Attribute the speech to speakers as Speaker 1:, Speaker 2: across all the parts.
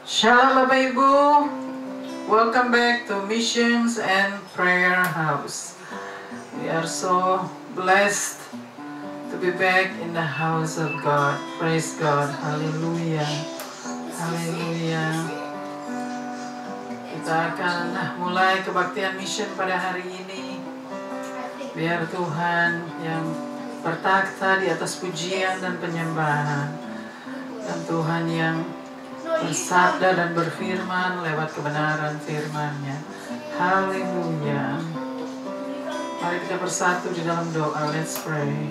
Speaker 1: Shalom Bapak Ibu, welcome back to Missions and Prayer House. We are so blessed to be back in the house of God. Praise God, haleluya, haleluya. Kita akan mulai kebaktian mission pada hari ini. Biar Tuhan yang bertakhta di atas pujian dan penyembahan, dan Tuhan yang bersabda dan berfirman lewat kebenaran firman-Nya. Haleluya. Mari kita bersatu di dalam doa. Let's pray.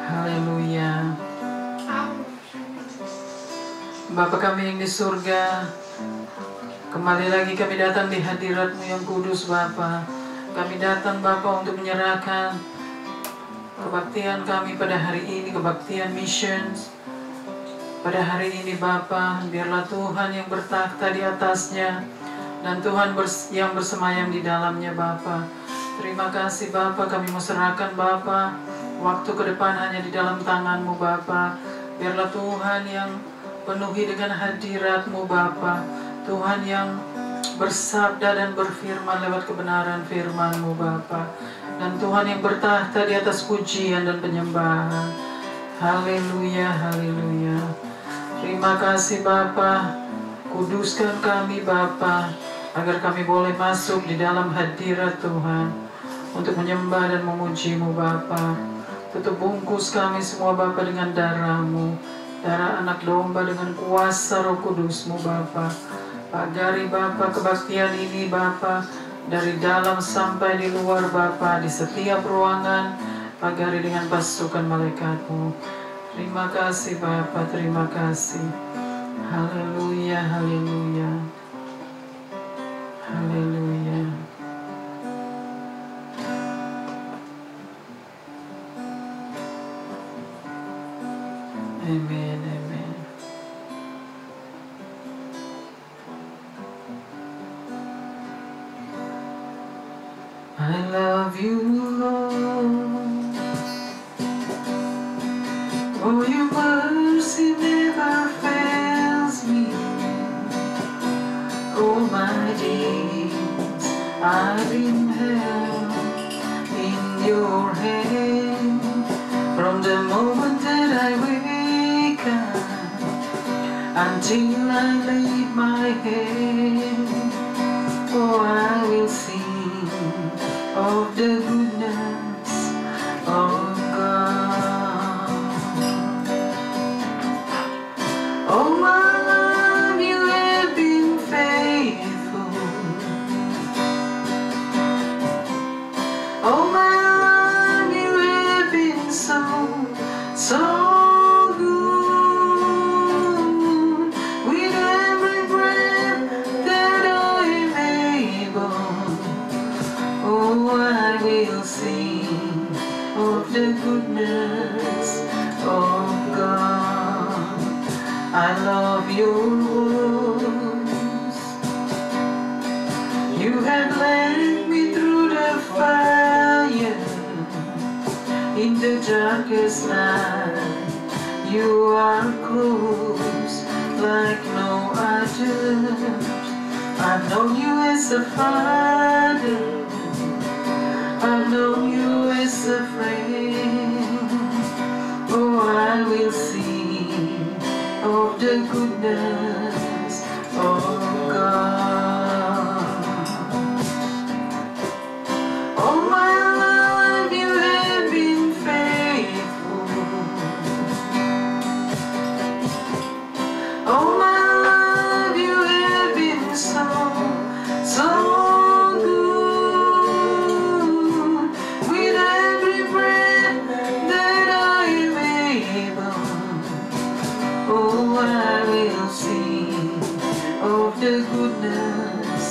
Speaker 1: Haleluya. Bapa kami yang di surga, kembali lagi kami datang di hadirat-Mu yang kudus Bapa. Kami datang Bapa untuk menyerahkan kebaktian kami pada hari ini, kebaktian missions. Pada hari ini Bapa, biarlah Tuhan yang bertakhta di atasnya dan Tuhan yang bersemayam di dalamnya Bapa. Terima kasih Bapa, kami mau serahkan Bapa waktu ke depan hanya di dalam tangan-Mu Bapa. Biarlah Tuhan yang penuhi dengan hadirat-Mu Bapa. Tuhan yang bersabda dan berfirman lewat kebenaran firman-Mu Bapa. Dan Tuhan yang bertakhta di atas pujian dan penyembahan. Haleluya, haleluya. Terima kasih Bapa, kuduskan kami Bapa, agar kami boleh masuk di dalam hadirat Tuhan untuk menyembah dan memuji-Mu Bapa. Tutup bungkus kami semua Bapa dengan darah-Mu, darah anak domba dengan kuasa Roh Kudus-Mu Bapa. Pagari Bapa kebaktian ini Bapa, dari dalam sampai di luar Bapa, di setiap ruangan, pagari dengan pasukan malaikat-Mu. Terima kasih Bapa, terima kasih. Haleluya, haleluya. Haleluya. Amen, amen. I love you, Lord. Oh, your mercy never fails me. All my days I've been held in your hand. From the moment that I wake up until I lay my head, oh, I will sing of the goodness of God. All my life you have been faithful. All my life you have been so good. With every breath that I am able, oh, I will sing of the goodness of God. I love your words. You have led me through the fire in the darkest night. You are close like no other. I've known you as a father. I've known you as a friend. Oh, I will sing of the goodness of God. All my life you have been faithful. All my life you have been so good. With every breath that I am able, oh, I will sing of the goodness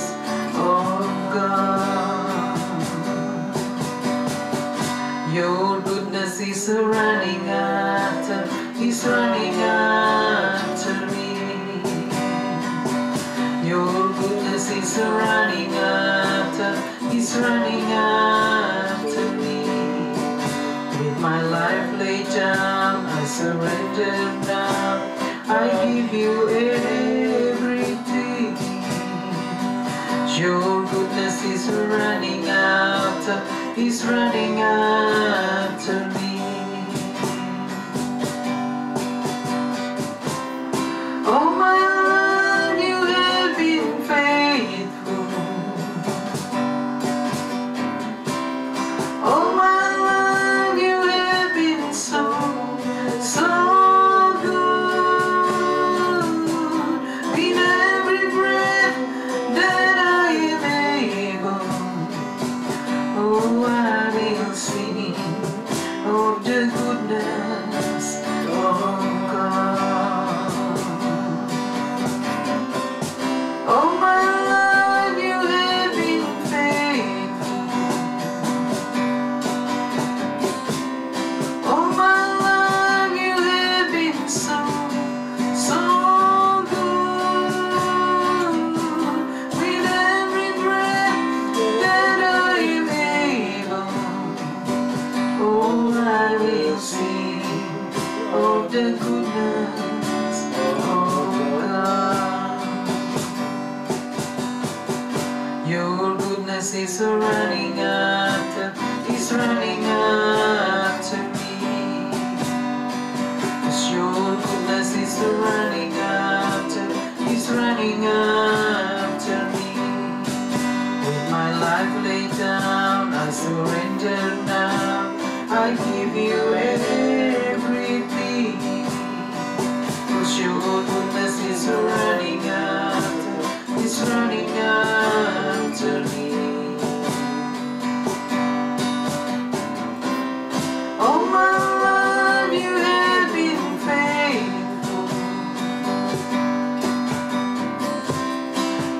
Speaker 1: of God. Your goodness is running after me. Your goodness is running after me. With my life laid down, I surrender now. I give you everything. Your goodness is running after me. All my life you have been faithful. All my life you have been so good. With every breath that I am able, oh, I will sing of the goodness of God. All my life you have been faithful. All my life you have been so good. With every breath that I am able, oh, I will sing of the goodness of God. Your goodness is running after me. Yes, your goodness is running after me. With my life laid down, I surrender now. I give you everything. Cause your goodness is running after me. All my life you have been faithful.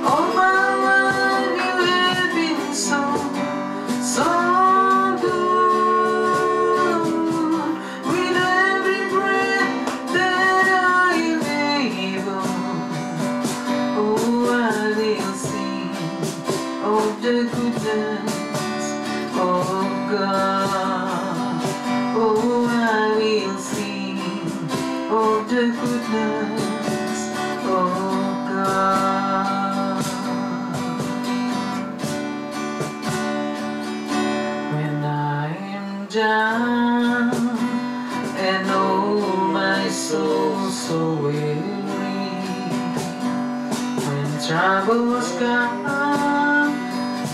Speaker 1: All my life you have been so good. With every breath that I am able, oh, I will sing of the goodness of God. Oh, I will sing of the goodness of God. When I am down and oh, my soul so weary, when troubles come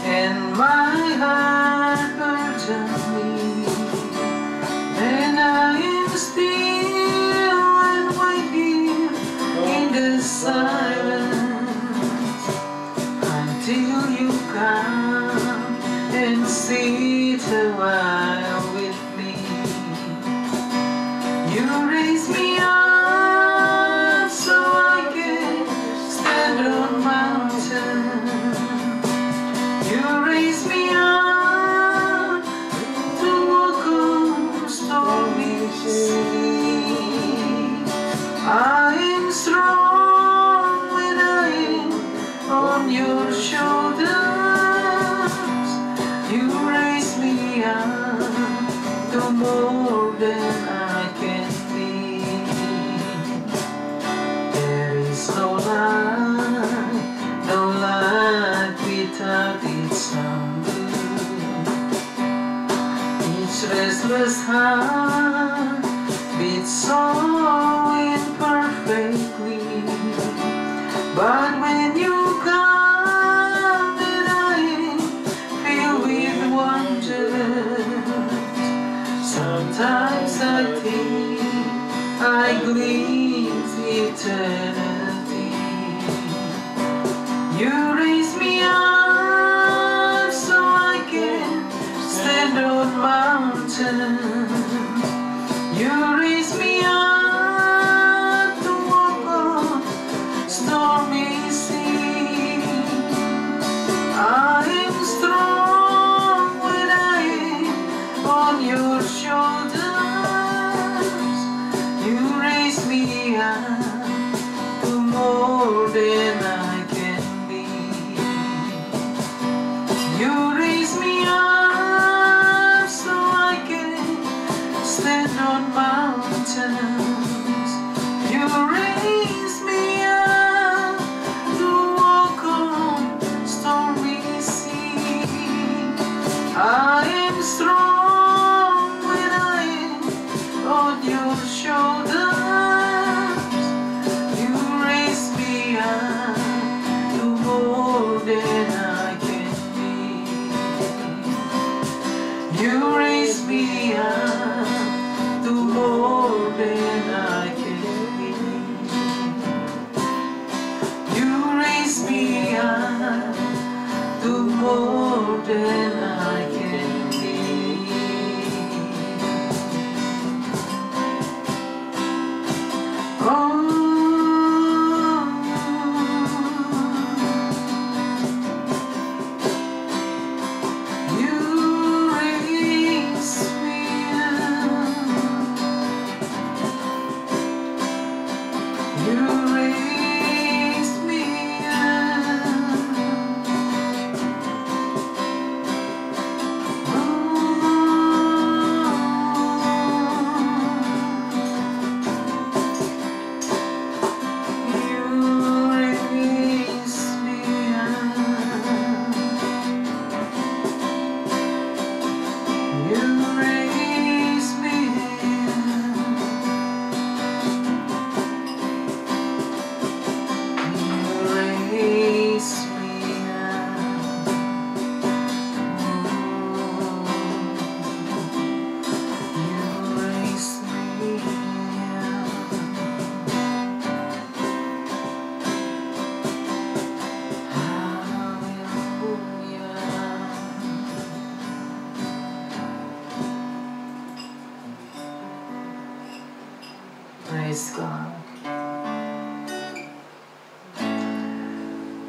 Speaker 1: and my heart burdens me, then I am still and waiting in the silence until you come and sit a while with me. You raise me up so I can stand on mountains. You raise me up to walk on stormy sea. I am strong when I am on your shoulders. You raise me up to more than I can be. There is no life without its hunger. Each restless heart beats so imperfectly, but when you come and I am filled with wonder, sometimes I think I glimpse eternity. You raise me up so I can stand on mountains. You raise me up to walk on stormy sea. I am strong when I am on your shoulders. You raise me up to more than I can be. You raise me up so I can stand on mountains. You raise than I can be. Oh, you raise me up. You raise me Praise God.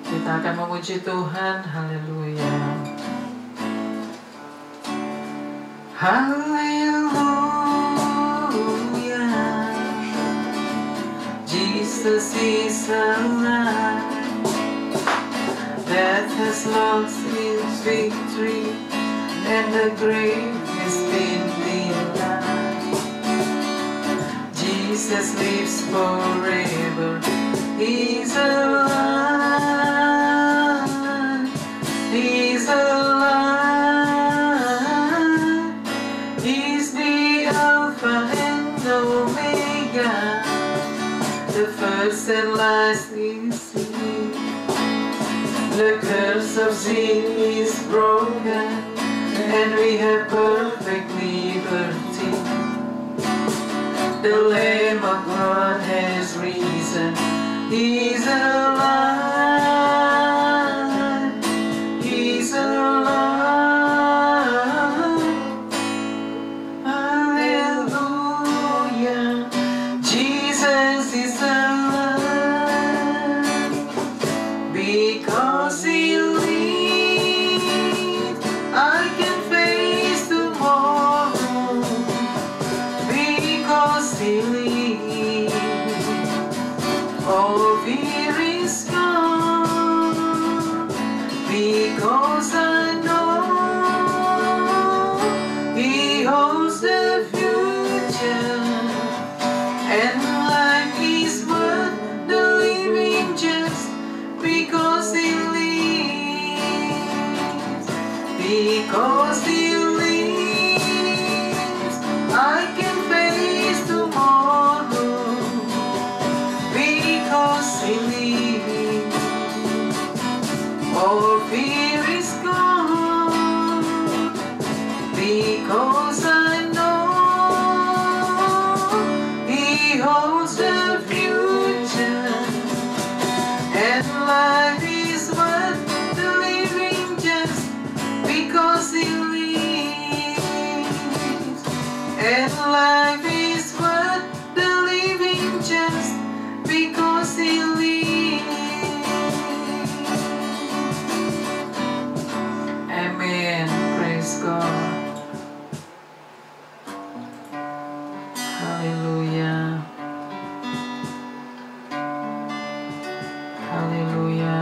Speaker 1: Kita akan memuji Tuhan. Haleluya. Haleluya. Jesus is alive. Death has lost its victory, and the grave has been denied. Jesus lives forever. He's alive. He's alive. He's the Alpha and Omega, the first and last is He. The curse of sin is broken, and we have perfect liberty. The Lamb of God has risen. He's alive. He's alive. Hallelujah. Jesus is alive. Because He lives, I can face tomorrow. Because He lives, all fear is gone. Because I know He holds the future, and life is worth the living just because He lives. Because He lives, I can face tomorrow. Because He lives, all fear is gone. Because I know He holds the future, and life is worth the living just because He lives. And life is worth the living just because He lives. Amen. Praise God. Haleluya. Haleluya.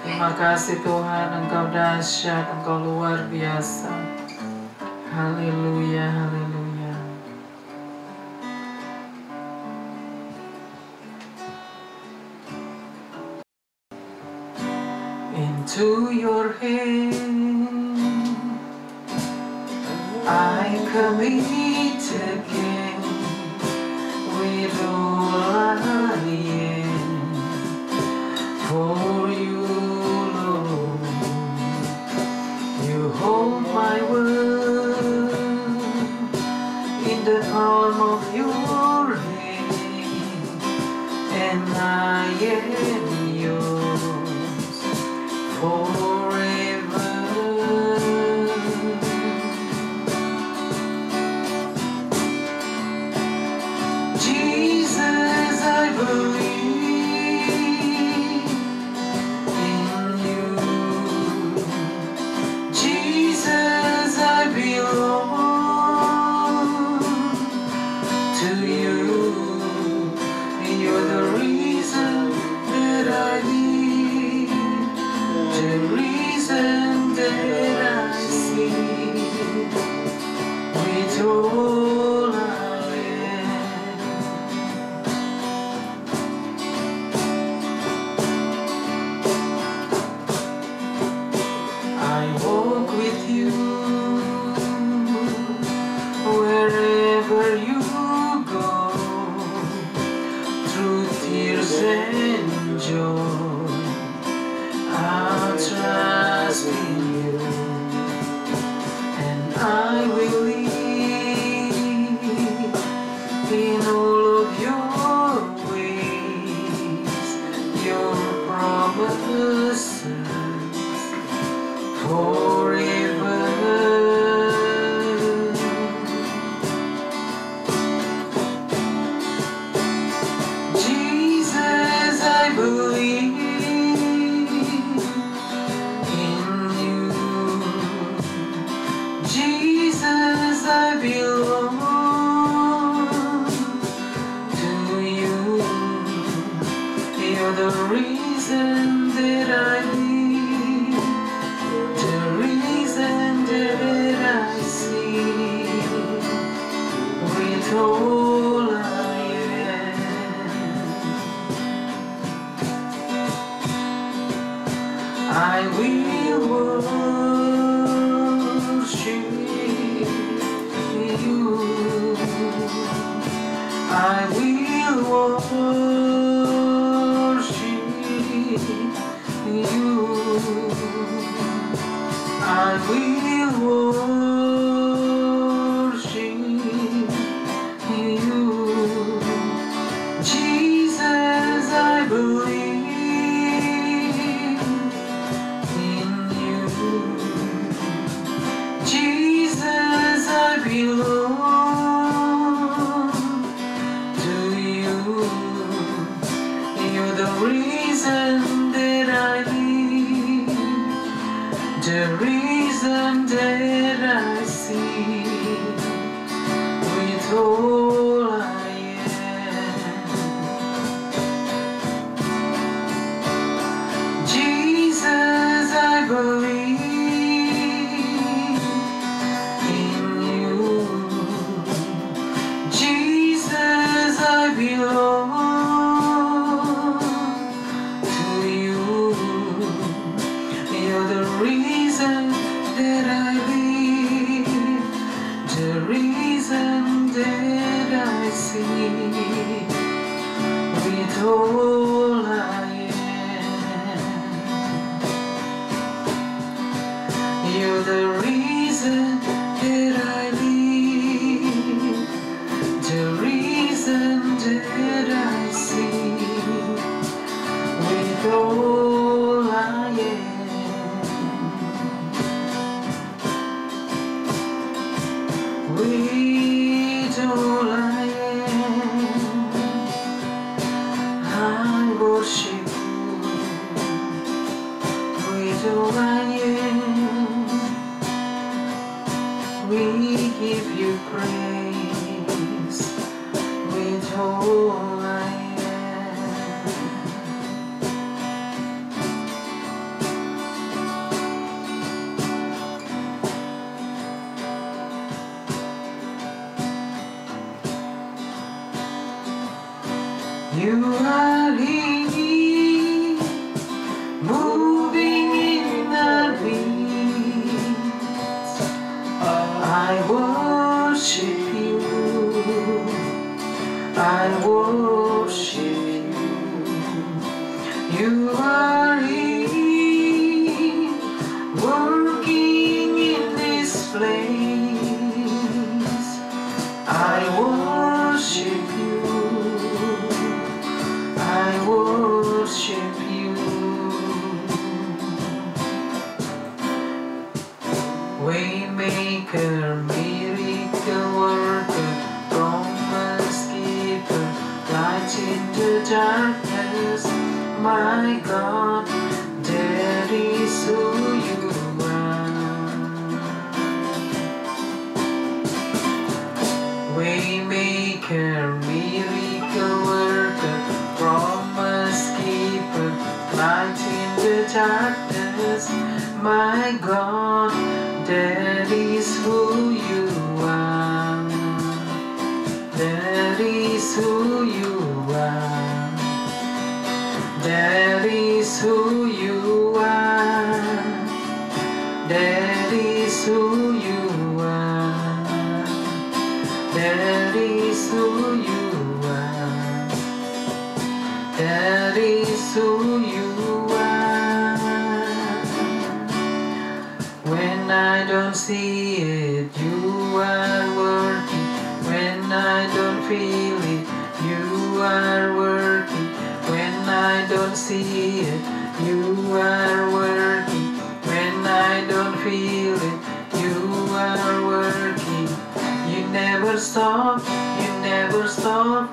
Speaker 1: Terima kasih Tuhan, Engkau dahsyat, Engkau luar biasa. Haleluya, haleluya. Into your hand I commit again, with all I am. For you, Lord, you hold my world in the palm of your hand, and I am yours. Jesus, I believe in you. Jesus, I belong to you. You're the reason that I live, the reason that I see. With all I am, I walk with you wherever you go, through tears and joy. I'll trust in you, and I will live in all of your ways, your promises forever. Jesus, I believe in you. Jesus, I belong to you. You're the reason that I live, the reason that I see. With all I am, I will worship you. I will worship you. I will worship you. Jesus, I believe in you. Jesus, I belong to you. You're the reason that I live, the reason that I see. With all I am, Jesus, I believe in you. Jesus, I belong to you. You're the reason that I live, the reason that I see. With all I am, you're the reason that I live, the reason that I see. With all I am, with all I am, I worship you. With all I am, we give you praise. With all I you are here, moving in our midst. I worship you, I worship you. You are here, working in this place. I worship you, I worship you. Waymaker, miracle worker, promise keeper, in the darkness, my God, that is who you are. Waymaker, miracle worker, promise keeper, light in the darkness, my God, that is who you are. That is who you are. That is who you are. That is who you are. That is who you are. That is who you are. When I don't see it, you are working. When I don't feel it, you are working. When I don't see it, you are working. When I don't feel it, you are working. You never stop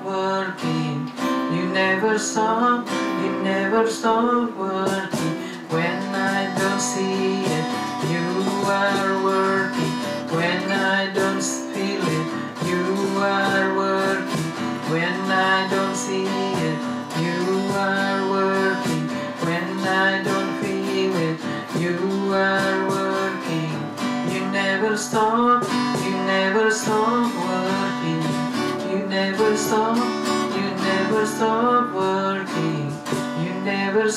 Speaker 1: working. You never stop working. When I don't see it, you are working. When I don't feel it, you are working. When I don't see it, you are working. When I don't feel it, you are working. You never stop working. You never stop working. You never stop working. You never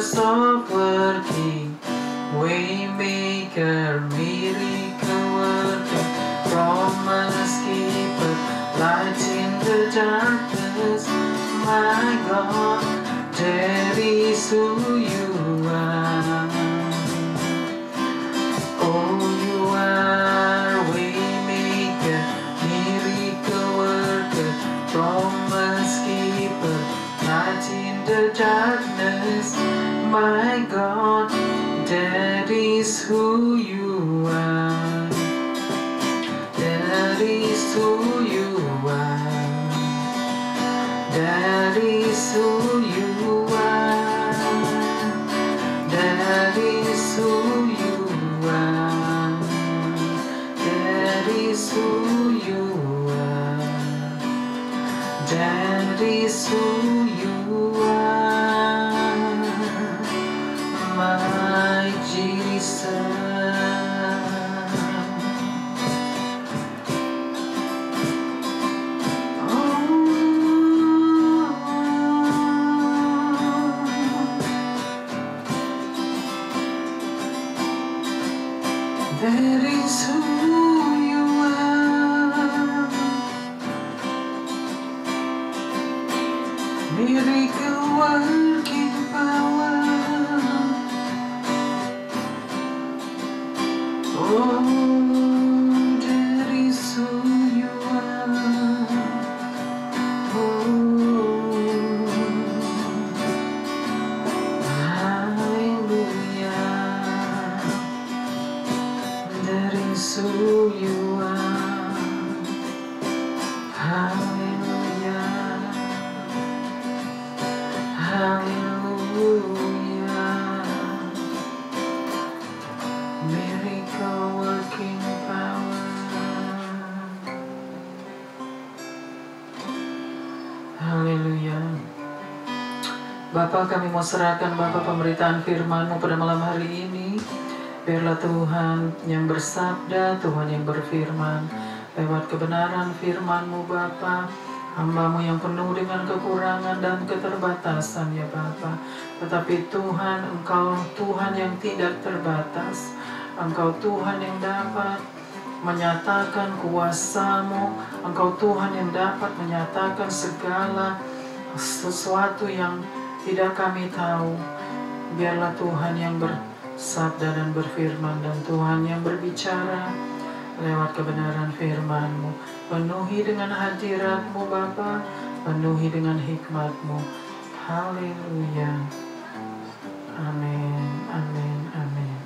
Speaker 1: stop working. Waymaker, miracle worker, promise keeper, light in the darkness, my God, that is who you are. Oh, you are waymaker, miracle worker, promise keeper, light in the darkness, my God, that is who you are. That is who you are. That is who you are. That is who you are. That is who you are. That is who you are. My Jesus. That is who you are. Miracle working power. Oh, that is who you are. Oh, hallelujah. That is who you are. Hallelujah. Hallelujah. Miracle working power. Haleluya. Bapa, kami mau serahkan Bapa pemberitaan firman-Mu pada malam hari ini. Biarlah Tuhan yang bersabda, Tuhan yang berfirman, lewat kebenaran firman-Mu Bapa, hamba-Mu yang penuh dengan kekurangan dan keterbatasan ya Bapa. Tetapi Tuhan, Engkau Tuhan yang tidak terbatas. Engkau Tuhan yang dapat menyatakan kuasa-Mu. Engkau Tuhan yang dapat menyatakan segala sesuatu yang tidak kami tahu. Biarlah Tuhan yang bersabda dan berfirman, dan Tuhan yang berbicara lewat kebenaran firman-Mu. Penuhi dengan hadirat-Mu Bapa, penuhi dengan hikmat-Mu. Haleluya. Amin, amin, amin.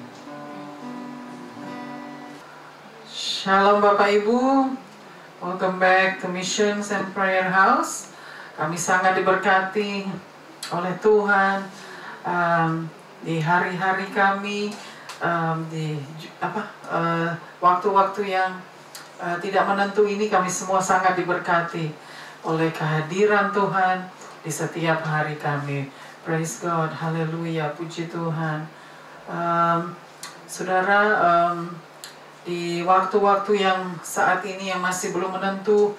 Speaker 1: Shalom Bapak Ibu, welcome back to Missions and Prayer House. Kami sangat diberkati oleh Tuhan di hari-hari kami, di waktu-waktu yang tidak menentu ini. Kami semua sangat diberkati oleh kehadiran Tuhan di setiap hari kami. Praise God, haleluya, puji Tuhan. Saudara, di waktu-waktu yang saat ini yang masih belum menentu,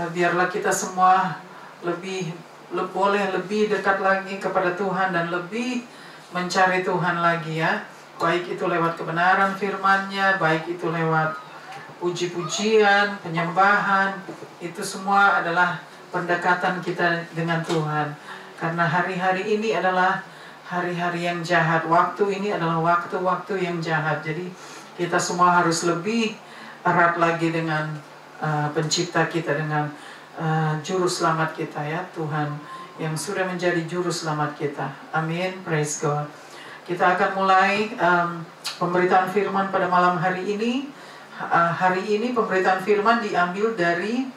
Speaker 1: biarlah kita semua boleh lebih dekat lagi kepada Tuhan dan lebih mencari Tuhan lagi ya. Baik itu lewat kebenaran firman-Nya, baik itu lewat puji-pujian, penyembahan, itu semua adalah pendekatan kita dengan Tuhan. Karena hari-hari ini adalah hari-hari yang jahat, waktu ini adalah waktu-waktu yang jahat. Jadi kita semua harus lebih erat lagi dengan pencipta kita, dengan juru selamat kita ya, Tuhan yang sudah menjadi juru selamat kita. Amin, praise God. Kita akan mulai pemberitaan firman pada malam hari ini. Hari ini pemberitaan firman diambil dari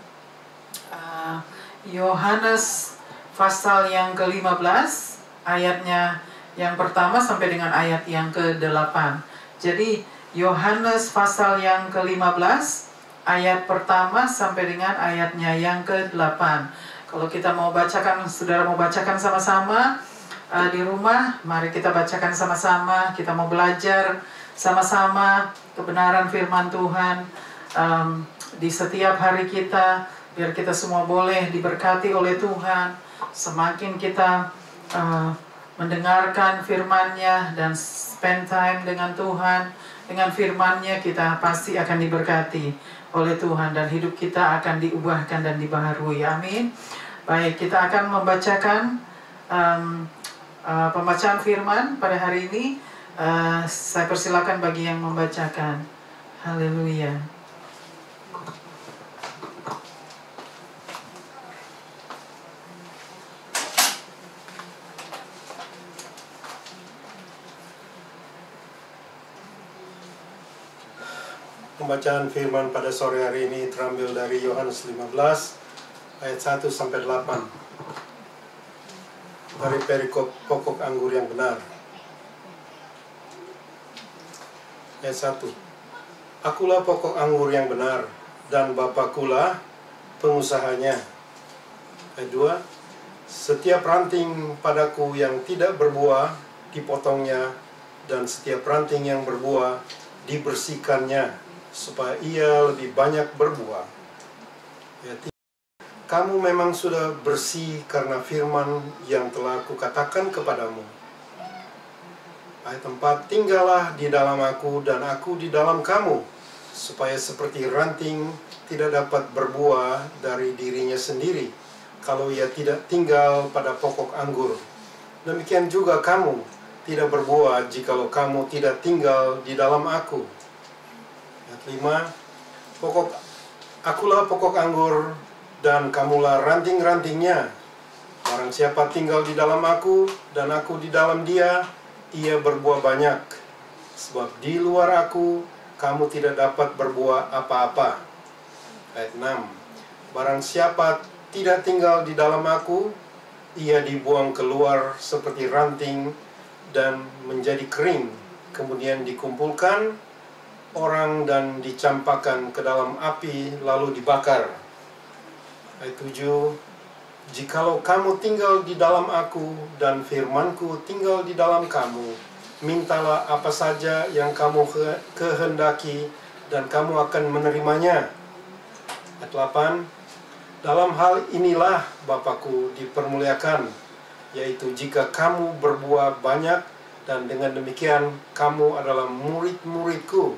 Speaker 1: Yohanes pasal yang ke-15, ayatnya yang pertama sampai dengan ayat yang ke-8. Jadi Yohanes pasal yang ke-15 ayat pertama sampai dengan ayatnya yang ke-8. Kalau kita mau bacakan, saudara mau bacakan sama-sama di rumah, mari kita bacakan sama-sama. Kita mau belajar sama-sama kebenaran firman Tuhan di setiap hari kita, biar kita semua boleh diberkati oleh Tuhan. Semakin kita mendengarkan firman-Nya dan spend time dengan Tuhan, dengan firman-Nya, kita pasti akan diberkati oleh Tuhan dan hidup kita akan diubahkan dan dibaharui. Amin. Baik, kita akan membacakan pembacaan firman pada hari ini. Saya persilakan bagi yang membacakan. Haleluya.
Speaker 2: Pembacaan firman pada sore hari ini terambil dari Yohanes 15 ayat 1 sampai 8 dari perikop pokok anggur yang benar. Ayat 1. Akulah pokok anggur yang benar dan Bapakulah pengusahanya. Ayat 2. Setiap ranting padaku yang tidak berbuah dipotongnya, dan setiap ranting yang berbuah dibersihkannya, supaya ia lebih banyak berbuah. Ayat 3. Kamu memang sudah bersih karena firman yang telah kukatakan kepadamu. Ayat 4. Tinggallah di dalam aku dan aku di dalam kamu, supaya seperti ranting tidak dapat berbuah dari dirinya sendiri kalau ia tidak tinggal pada pokok anggur. Demikian juga kamu tidak berbuah jikalau kamu tidak tinggal di dalam aku. Ayat 5. Akulah pokok anggur dan kamulah ranting-rantingnya. Barang siapa tinggal di dalam aku dan aku di dalam dia, ia berbuah banyak. Sebab di luar aku kamu tidak dapat berbuah apa-apa. Ayat 6. Barang siapa tidak tinggal di dalam aku, ia dibuang keluar seperti ranting dan menjadi kering, kemudian dikumpulkan orang dan dicampakkan ke dalam api lalu dibakar. Ayat 7. Jikalau kamu tinggal di dalam aku dan firmanku tinggal di dalam kamu, mintalah apa saja yang kamu kehendaki dan kamu akan menerimanya. Ayat 8. Dalam hal inilah Bapakku dipermuliakan, yaitu jika kamu berbuah banyak, dan dengan demikian kamu adalah murid-muridku.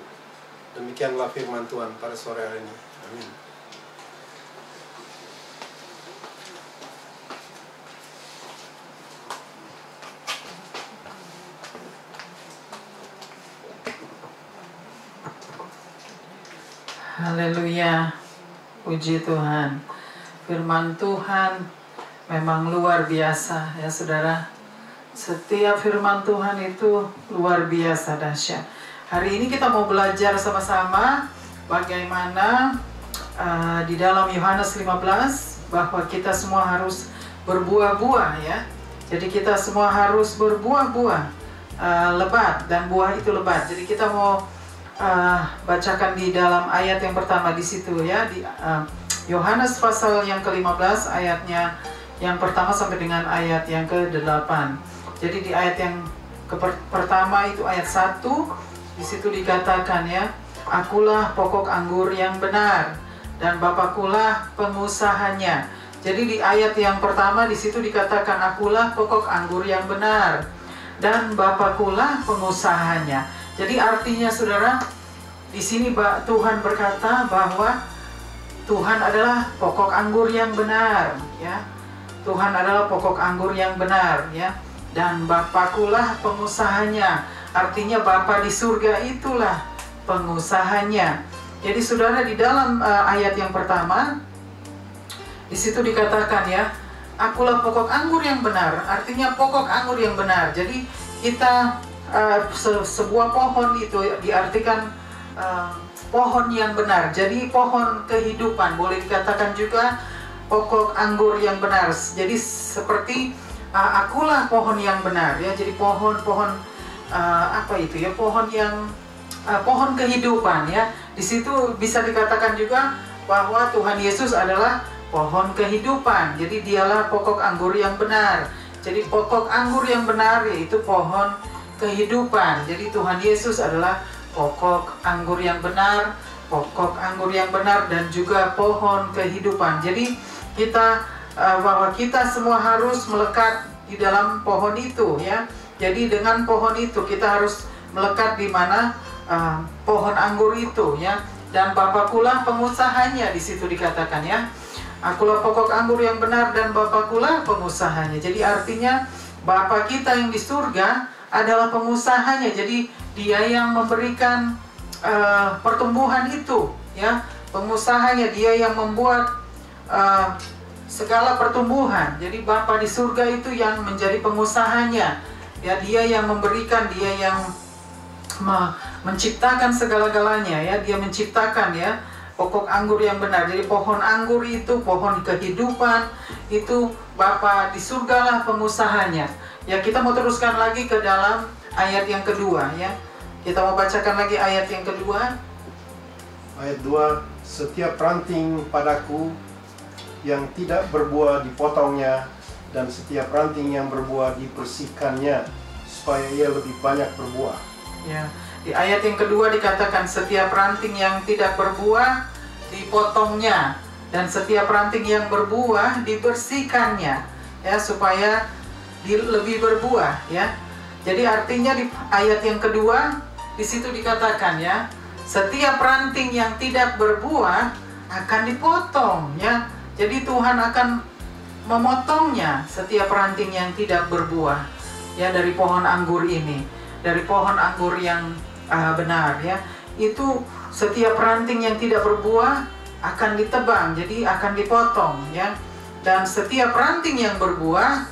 Speaker 2: Demikianlah firman Tuhan pada sore hari ini. Amin.
Speaker 1: Haleluya, puji Tuhan. Firman Tuhan memang luar biasa ya saudara. Setiap firman Tuhan itu luar biasa dahsyat. Hari ini kita mau belajar sama-sama bagaimana di dalam Yohanes 15 bahwa kita semua harus berbuah-buah ya. Jadi kita semua harus berbuah-buah lebat, dan buah itu lebat. Jadi kita mau bacakan di dalam ayat yang pertama di situ ya, di Yohanes pasal yang ke-15 ayatnya yang pertama sampai dengan ayat yang ke-8. Jadi di ayat yang pertama itu ayat 1, di situ dikatakan ya, akulah pokok anggur yang benar dan Bapakulah pengusahanya. Jadi di ayat yang pertama di situ dikatakan akulah pokok anggur yang benar dan Bapakulah pengusahanya. Jadi artinya saudara, di sini Tuhan berkata bahwa Tuhan adalah pokok anggur yang benar ya. Tuhan adalah pokok anggur yang benar ya. Dan Bapakulah pengusahanya. Artinya Bapa di surga itulah pengusahanya. Jadi saudara, di dalam ayat yang pertama di situ dikatakan ya, akulah pokok anggur yang benar. Artinya pokok anggur yang benar. Jadi kita sebuah pohon itu diartikan pohon yang benar. Jadi pohon kehidupan, boleh dikatakan juga pokok anggur yang benar. Jadi seperti akulah pohon yang benar ya. Jadi pohon-pohon apa itu ya, pohon yang pohon kehidupan ya. Di situ bisa dikatakan juga bahwa Tuhan Yesus adalah pohon kehidupan. Jadi dialah pokok anggur yang benar. Jadi pokok anggur yang benar yaitu pohon kehidupan. Jadi Tuhan Yesus adalah pokok anggur yang benar, pokok anggur yang benar dan juga pohon kehidupan. Jadi kita bahwa kita semua harus melekat di dalam pohon itu ya. Jadi dengan pohon itu kita harus melekat di mana pohon anggur itu ya. Dan Bapakulah pengusahanya, di situ dikatakan ya. Akulah pokok anggur yang benar dan Bapakulah pengusahanya. Jadi artinya Bapa kita yang di surga adalah pengusahanya. Jadi Dia yang memberikan pertumbuhan itu ya. Pengusahanya, Dia yang membuat segala pertumbuhan. Jadi Bapa di surga itu yang menjadi pengusahanya ya. Dia yang memberikan, Dia yang menciptakan segala-galanya ya. Dia menciptakan ya pokok anggur yang benar. Jadi pohon anggur itu, pohon kehidupan itu Bapa di surga lah pengusahanya ya. Kita mau teruskan lagi ke dalam ayat yang kedua ya. Kita mau bacakan lagi ayat yang kedua.
Speaker 2: Ayat 2, setiap ranting padaku yang tidak berbuah dipotongnya, dan setiap ranting yang berbuah dibersihkannya, supaya ia lebih banyak berbuah.
Speaker 1: Ya, di ayat yang kedua dikatakan setiap ranting yang tidak berbuah dipotongnya, dan setiap ranting yang berbuah dibersihkannya, ya, supaya lebih berbuah, ya. Jadi artinya di ayat yang kedua di situ dikatakan ya, setiap ranting yang tidak berbuah akan dipotong, ya. Jadi Tuhan akan memotongnya setiap ranting yang tidak berbuah, ya, dari pohon anggur ini, dari pohon anggur yang benar, ya. Itu setiap ranting yang tidak berbuah akan ditebang, jadi akan dipotong, ya. Dan setiap ranting yang berbuah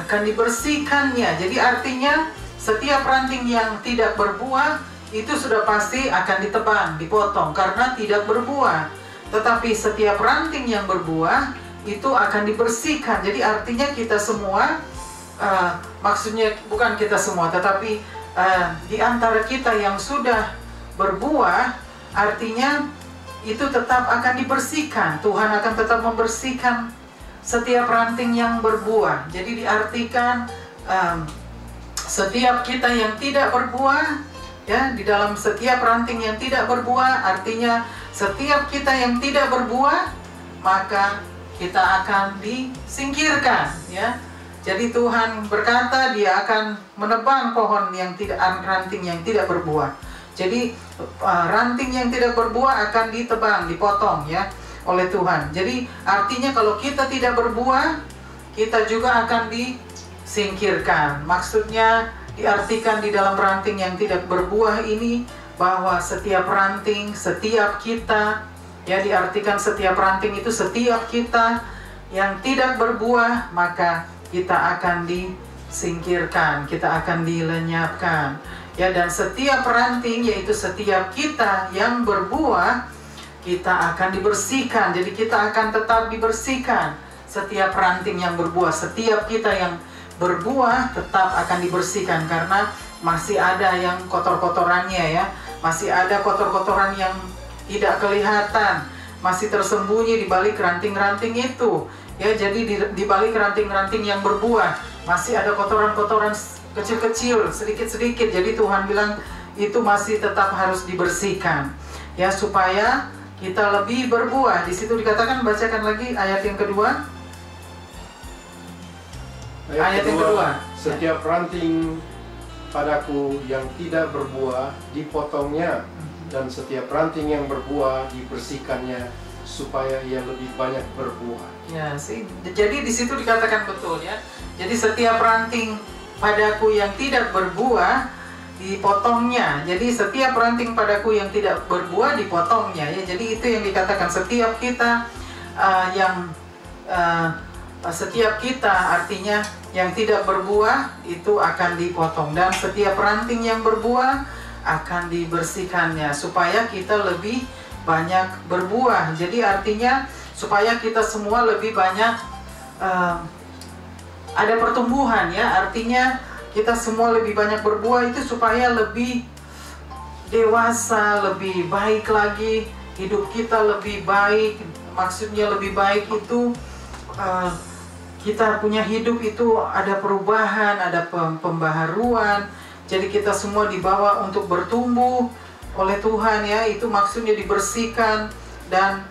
Speaker 1: akan dibersihkannya. Jadi artinya setiap ranting yang tidak berbuah itu sudah pasti akan ditebang, dipotong karena tidak berbuah. Tetapi setiap ranting yang berbuah itu akan dibersihkan. Jadi artinya kita semua, maksudnya bukan kita semua, tetapi di antara kita yang sudah berbuah, artinya itu tetap akan dibersihkan. Tuhan akan tetap membersihkan setiap ranting yang berbuah. Jadi diartikan setiap kita yang tidak berbuah, ya, di dalam setiap ranting yang tidak berbuah, artinya setiap kita yang tidak berbuah, maka kita akan disingkirkan, ya. Jadi Tuhan berkata Dia akan menebang pohon yang tidak, ranting yang tidak berbuah. Jadi ranting yang tidak berbuah akan ditebang, dipotong, ya, oleh Tuhan. Jadi artinya kalau kita tidak berbuah, kita juga akan disingkirkan. Maksudnya diartikan di dalam ranting yang tidak berbuah ini bahwa setiap ranting, setiap kita, ya, diartikan setiap ranting itu setiap kita yang tidak berbuah, maka kita akan disingkirkan, kita akan dilenyapkan, ya. Dan setiap ranting, yaitu setiap kita yang berbuah, kita akan dibersihkan. Jadi kita akan tetap dibersihkan. Setiap ranting yang berbuah, setiap kita yang berbuah tetap akan dibersihkan, karena masih ada yang kotor-kotorannya ya. Masih ada kotor-kotoran yang tidak kelihatan, masih tersembunyi di balik ranting-ranting itu. Ya, jadi di balik ranting-ranting yang berbuah masih ada kotoran-kotoran kecil-kecil, sedikit-sedikit. Jadi Tuhan bilang itu masih tetap harus dibersihkan. Ya, supaya kita lebih berbuah. Di situ dikatakan, bacakan lagi ayat yang kedua. Ayat yang kedua.
Speaker 2: Setiap ranting padaku yang tidak berbuah dipotongnya, dan setiap ranting yang berbuah dibersihkannya supaya ia lebih banyak berbuah.
Speaker 1: Ya, sih. Jadi di situ dikatakan betul ya. Jadi setiap ranting padaku yang tidak berbuah dipotongnya. Jadi setiap ranting padaku yang tidak berbuah dipotongnya ya. Jadi itu yang dikatakan, setiap kita setiap kita artinya yang tidak berbuah itu akan dipotong, dan setiap ranting yang berbuah akan dibersihkannya supaya kita lebih banyak berbuah. Jadi artinya supaya kita semua lebih banyak ada pertumbuhan ya. Artinya kita semua lebih banyak berbuah itu supaya lebih dewasa, lebih baik lagi, hidup kita lebih baik. Maksudnya lebih baik itu kita punya hidup itu ada perubahan, ada pembaharuan. Jadi kita semua dibawa untuk bertumbuh oleh Tuhan ya. Itu maksudnya dibersihkan, dan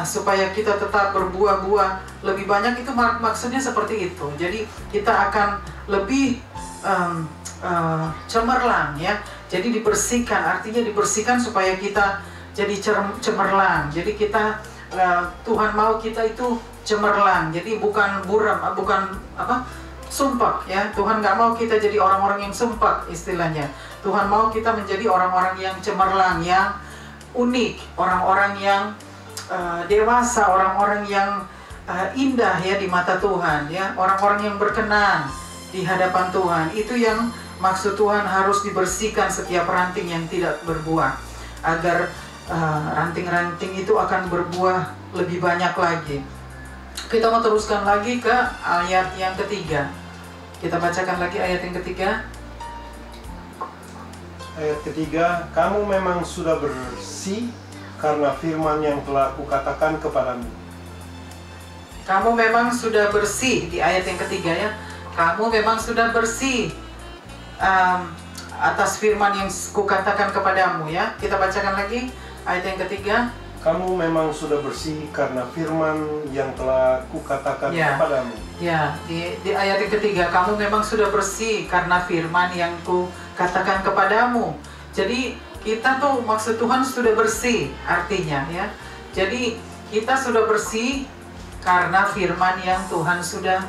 Speaker 1: supaya kita tetap berbuah-buah lebih banyak, itu maksudnya seperti itu. Jadi kita akan lebih cemerlang ya. Jadi dibersihkan, artinya dibersihkan supaya kita jadi cemerlang. Jadi kita Tuhan mau kita itu cemerlang. Jadi bukan buram, bukan sumpah ya. Tuhan nggak mau kita jadi orang-orang yang sumpah istilahnya. Tuhan mau kita menjadi orang-orang yang cemerlang, yang unik, orang-orang yang dewasa, orang-orang yang indah ya di mata Tuhan ya, orang-orang yang berkenan di hadapan Tuhan. Itu yang maksud Tuhan harus dibersihkan setiap ranting yang tidak berbuah, agar ranting-ranting itu akan berbuah lebih banyak lagi. Kita mau teruskan lagi ke ayat yang ketiga. Kita bacakan lagi ayat yang ketiga.
Speaker 2: Ayat ketiga, kamu memang sudah bersih karena firman yang telah kukatakan kepadamu.
Speaker 1: Kamu memang sudah bersih, di ayat yang ketiga ya. Kamu memang sudah bersih atas firman yang kukatakan kepadamu ya. Kita bacakan lagi ayat yang ketiga.
Speaker 2: Kamu memang sudah bersih karena firman yang telah kukatakan kepadamu.
Speaker 1: Ya, di ayat yang ketiga, kamu memang sudah bersih karena firman yang kukatakan kepadamu. Jadi kita tuh maksud Tuhan sudah bersih artinya ya. Jadi kita sudah bersih karena firman yang Tuhan sudah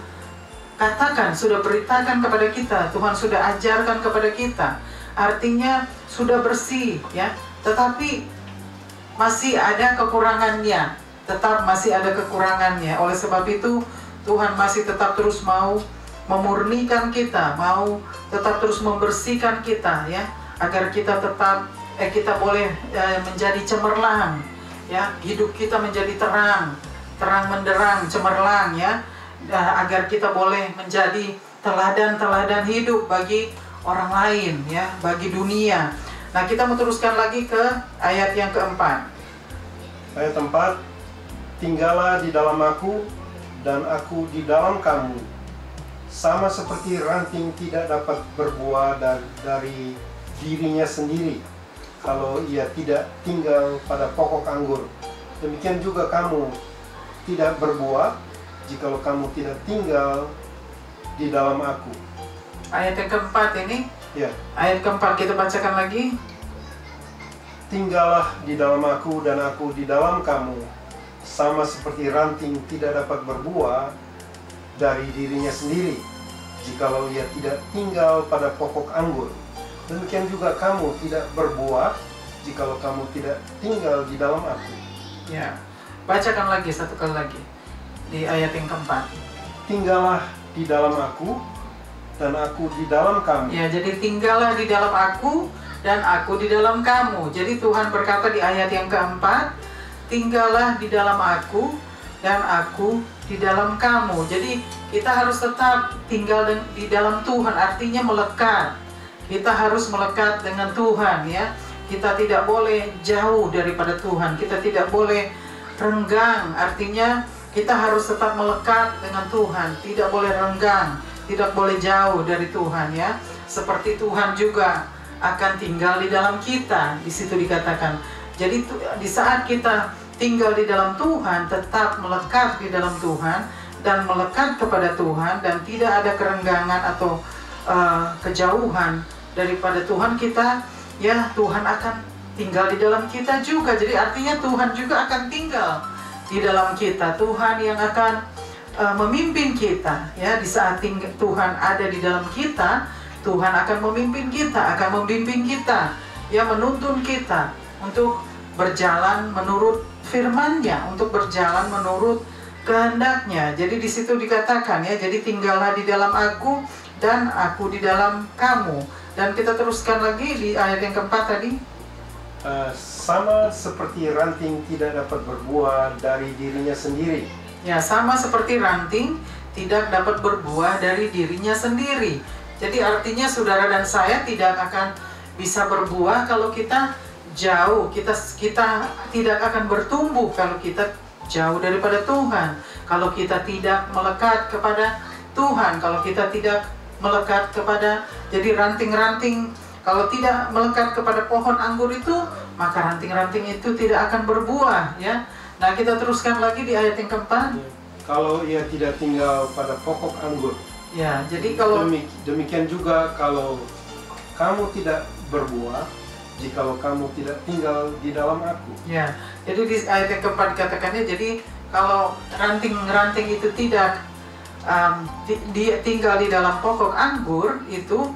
Speaker 1: katakan, sudah beritakan kepada kita, Tuhan sudah ajarkan kepada kita. Artinya sudah bersih ya. Tetapi masih ada kekurangannya, tetap masih ada kekurangannya. Oleh sebab itu Tuhan masih tetap terus mau memurnikan kita, mau tetap terus membersihkan kita ya, agar kita tetap kita boleh menjadi cemerlang ya, hidup kita menjadi terang menderang, cemerlang ya, agar kita boleh menjadi teladan-teladan hidup bagi orang lain ya, bagi dunia. Nah, kita mau teruskan lagi ke ayat yang keempat.
Speaker 2: Ayat 4, tinggallah di dalam aku dan aku di dalam kamu, sama seperti ranting tidak dapat berbuah dari dirinya sendiri kalau ia tidak tinggal pada pokok anggur. Demikian juga kamu tidak berbuah jikalau kamu tidak tinggal di dalam aku.
Speaker 1: Ayat yang keempat ini
Speaker 2: ya.
Speaker 1: Ayat keempat kita bacakan lagi.
Speaker 2: Tinggallah di dalam aku dan aku di dalam kamu, sama seperti ranting tidak dapat berbuah dari dirinya sendiri jikalau ia tidak tinggal pada pokok anggur. Demikian juga kamu tidak berbuah jikalau kamu tidak tinggal di dalam aku.
Speaker 1: Ya, bacakan lagi satu kali lagi di ayat yang keempat.
Speaker 2: Tinggallah di dalam aku dan aku di dalam kamu.
Speaker 1: Ya, jadi tinggallah di dalam aku dan aku di dalam kamu. Jadi Tuhan berkata di ayat yang keempat, tinggallah di dalam aku dan aku di dalam kamu. Ya, jadi tinggallah di dalam aku dan aku di dalam kamu. Ya, jadi tinggallah di dalam aku dan aku di dalam kamu. Ya, jadi tinggallah di dalam aku dan aku di dalam kamu. Ya, jadi tinggallah di dalam aku dan aku di dalam kamu. Jadi Tuhan berkata di ayat yang keempat, tinggallah di dalam aku dan aku di dalam kamu. Jadi kita harus tetap tinggal di dalam Tuhan, artinya melekat. Kita harus melekat dengan Tuhan, ya. Kita tidak boleh jauh daripada Tuhan. Kita tidak boleh renggang, artinya kita harus tetap melekat dengan Tuhan. Tidak boleh renggang, tidak boleh jauh dari Tuhan, ya. Seperti Tuhan juga akan tinggal di dalam kita. Di situ dikatakan. Jadi di saat kita tinggal di dalam Tuhan, tetap melekat di dalam Tuhan dan melekat kepada Tuhan, dan tidak ada kerenggangan atau kejauhan daripada Tuhan kita, ya, Tuhan akan tinggal di dalam kita juga. Jadi artinya Tuhan juga akan tinggal di dalam kita. Tuhan yang akan memimpin kita, ya. Di saat Tuhan ada di dalam kita, Tuhan akan memimpin kita, akan membimbing kita, ya, menuntun kita untuk berjalan menurut firman-Nya, untuk berjalan menurut kehendaknya. Jadi di situ dikatakan, ya, jadi tinggallah di dalam aku dan aku di dalam kamu. Dan kita teruskan lagi di ayat yang keempat tadi.
Speaker 2: Sama seperti ranting tidak dapat berbuah dari dirinya sendiri.
Speaker 1: Ya, sama seperti ranting tidak dapat berbuah dari dirinya sendiri. Jadi artinya saudara dan saya tidak akan bisa berbuah kalau kita jauh. Kita tidak akan bertumbuh kalau kita jauh daripada Tuhan. Kalau kita tidak melekat kepada Tuhan, kalau kita tidak melekat kepada, jadi ranting-ranting kalau tidak melekat kepada pohon anggur itu, maka ranting-ranting itu tidak akan berbuah, ya. Nah, kita teruskan lagi di ayat yang keempat.
Speaker 2: Kalau ia tidak tinggal pada pokok anggur.
Speaker 1: Ya, jadi kalau
Speaker 2: demikian juga kalau kamu tidak berbuah, jikalau kamu tidak tinggal di dalam aku.
Speaker 1: Ya, jadi di ayat yang keempat dikatakannya, jadi kalau ranting-ranting itu tidak tinggal di dalam pokok anggur, itu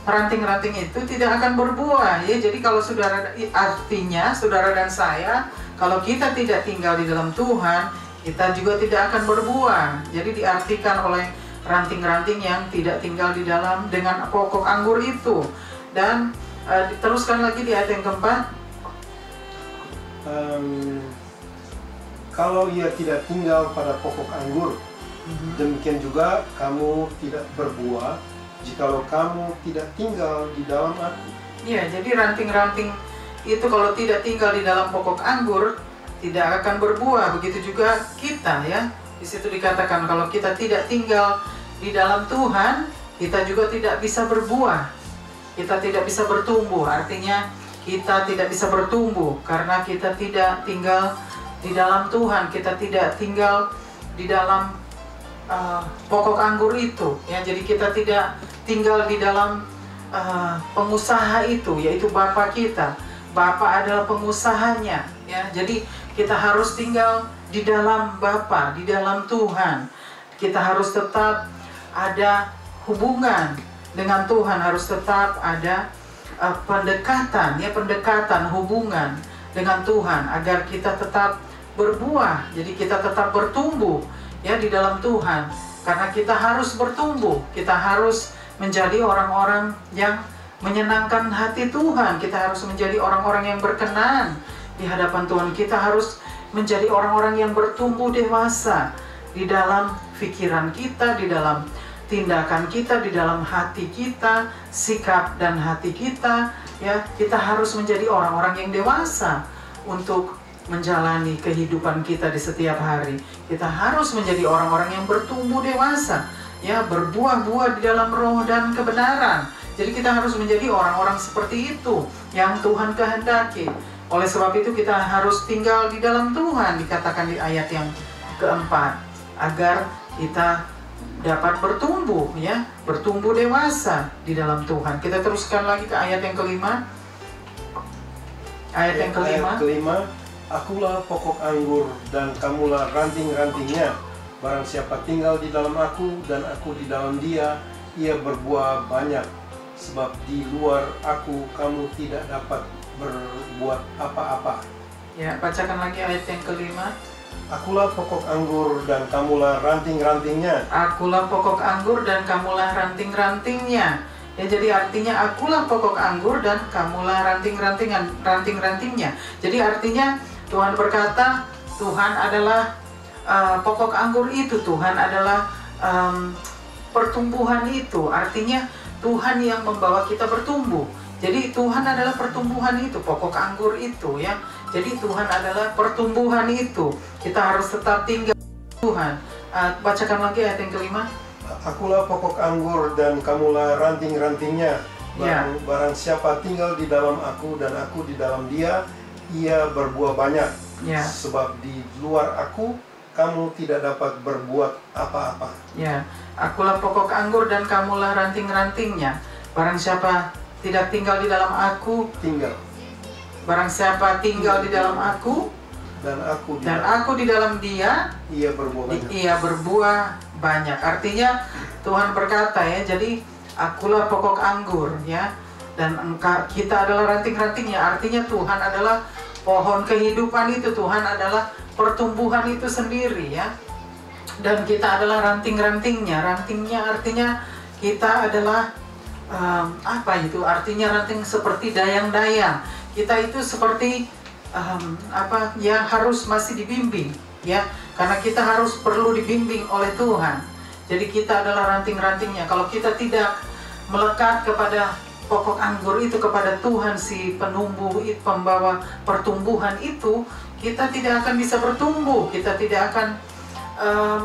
Speaker 1: ranting-ranting itu tidak akan berbuah, ya. Jadi kalau saudara, artinya saudara dan saya, kalau kita tidak tinggal di dalam Tuhan, kita juga tidak akan berbuah. Jadi diartikan oleh ranting-ranting yang tidak tinggal di dalam dengan pokok anggur itu. Dan diteruskan lagi di ayat yang keempat.
Speaker 2: Kalau ia tidak tinggal pada pokok anggur, demikian juga kamu tidak berbuah jikalau kamu tidak tinggal di dalam aku.
Speaker 1: Ya, jadi ranting-ranting itu kalau tidak tinggal di dalam pokok anggur tidak akan berbuah. Begitu juga kita, ya. Di situ dikatakan kalau kita tidak tinggal di dalam Tuhan, kita juga tidak bisa berbuah. Kita tidak bisa bertumbuh, artinya kita tidak bisa bertumbuh karena kita tidak tinggal di dalam Tuhan, kita tidak tinggal di dalam pokok anggur itu, ya. Jadi kita tidak tinggal di dalam pengusaha itu, yaitu Bapa kita. Bapa adalah pengusahanya, ya. Jadi kita harus tinggal di dalam Bapa, di dalam Tuhan. Kita harus tetap ada hubungan dengan Tuhan, harus tetap ada pendekatan, ya, pendekatan hubungan dengan Tuhan agar kita tetap berbuah. Jadi kita tetap bertumbuh, ya, di dalam Tuhan. Karena kita harus bertumbuh, kita harus menjadi orang-orang yang menyenangkan hati Tuhan. Kita harus menjadi orang-orang yang berkenan di hadapan Tuhan. Kita harus menjadi orang-orang yang bertumbuh dewasa di dalam pikiran kita, di dalam tindakan kita, di dalam hati kita, sikap dan hati kita, ya. Kita harus menjadi orang-orang yang dewasa untuk menjalani kehidupan kita di setiap hari. Kita harus menjadi orang-orang yang bertumbuh dewasa, ya, berbuah-buah di dalam roh dan kebenaran. Jadi kita harus menjadi orang-orang seperti itu yang Tuhan kehendaki. Oleh sebab itu kita harus tinggal di dalam Tuhan, dikatakan di ayat yang keempat, agar kita dapat bertumbuh, ya, bertumbuh dewasa di dalam Tuhan. Kita teruskan lagi ke ayat yang kelima. Ayat yang kelima. Akulah pokok anggur dan kamulah ranting-rantingnya. Barang siapa tinggal di dalam aku dan aku di dalam dia, ia berbuah banyak. Sebab di luar aku kamu tidak dapat berbuat apa-apa. Ya, bacakan lagi ayat yang kelima.
Speaker 2: Akulah pokok anggur dan kamulah ranting-rantingnya.
Speaker 1: Akulah pokok anggur dan kamulah ranting-rantingnya. Ya, jadi artinya akulah pokok anggur dan kamulah ranting-rantingnya. Jadi artinya Tuhan berkata, Tuhan adalah pokok anggur itu, Tuhan adalah pertumbuhan itu. Artinya Tuhan yang membawa kita bertumbuh. Jadi Tuhan adalah pertumbuhan itu, pokok anggur itu ya. Jadi Tuhan adalah pertumbuhan itu. Kita harus tetap tinggal Tuhan. Bacakan lagi ayat yang kelima.
Speaker 2: Akulah pokok anggur dan kamulah ranting-rantingnya. Barang siapa tinggal di dalam aku dan aku di dalam dia, ia berbuah banyak. Sebab di luar aku, kamu tidak dapat berbuat apa-apa.
Speaker 1: Akulah pokok anggur dan kamulah ranting-rantingnya. Barang siapa tidak tinggal di dalam aku, barang siapa tinggal di dalam aku, dan aku di dalam dia,
Speaker 2: ia
Speaker 1: berbuah banyak. Artinya Tuhan berkata ya, jadi akulah pokok anggur ya, dan kita adalah ranting-rantingnya. Artinya Tuhan adalah pohon kehidupan itu, Tuhan adalah pertumbuhan itu sendiri ya. Dan kita adalah ranting-rantingnya. Rantingnya artinya kita adalah apa itu? Artinya ranting seperti dayang-dayang. Kita itu seperti yang harus masih dibimbing ya, karena kita harus perlu dibimbing oleh Tuhan. Jadi kita adalah ranting-rantingnya. Kalau kita tidak melekat kepada pokok anggur itu, kepada Tuhan si penumbuh, pembawa pertumbuhan itu, kita tidak akan bisa bertumbuh. Kita tidak akan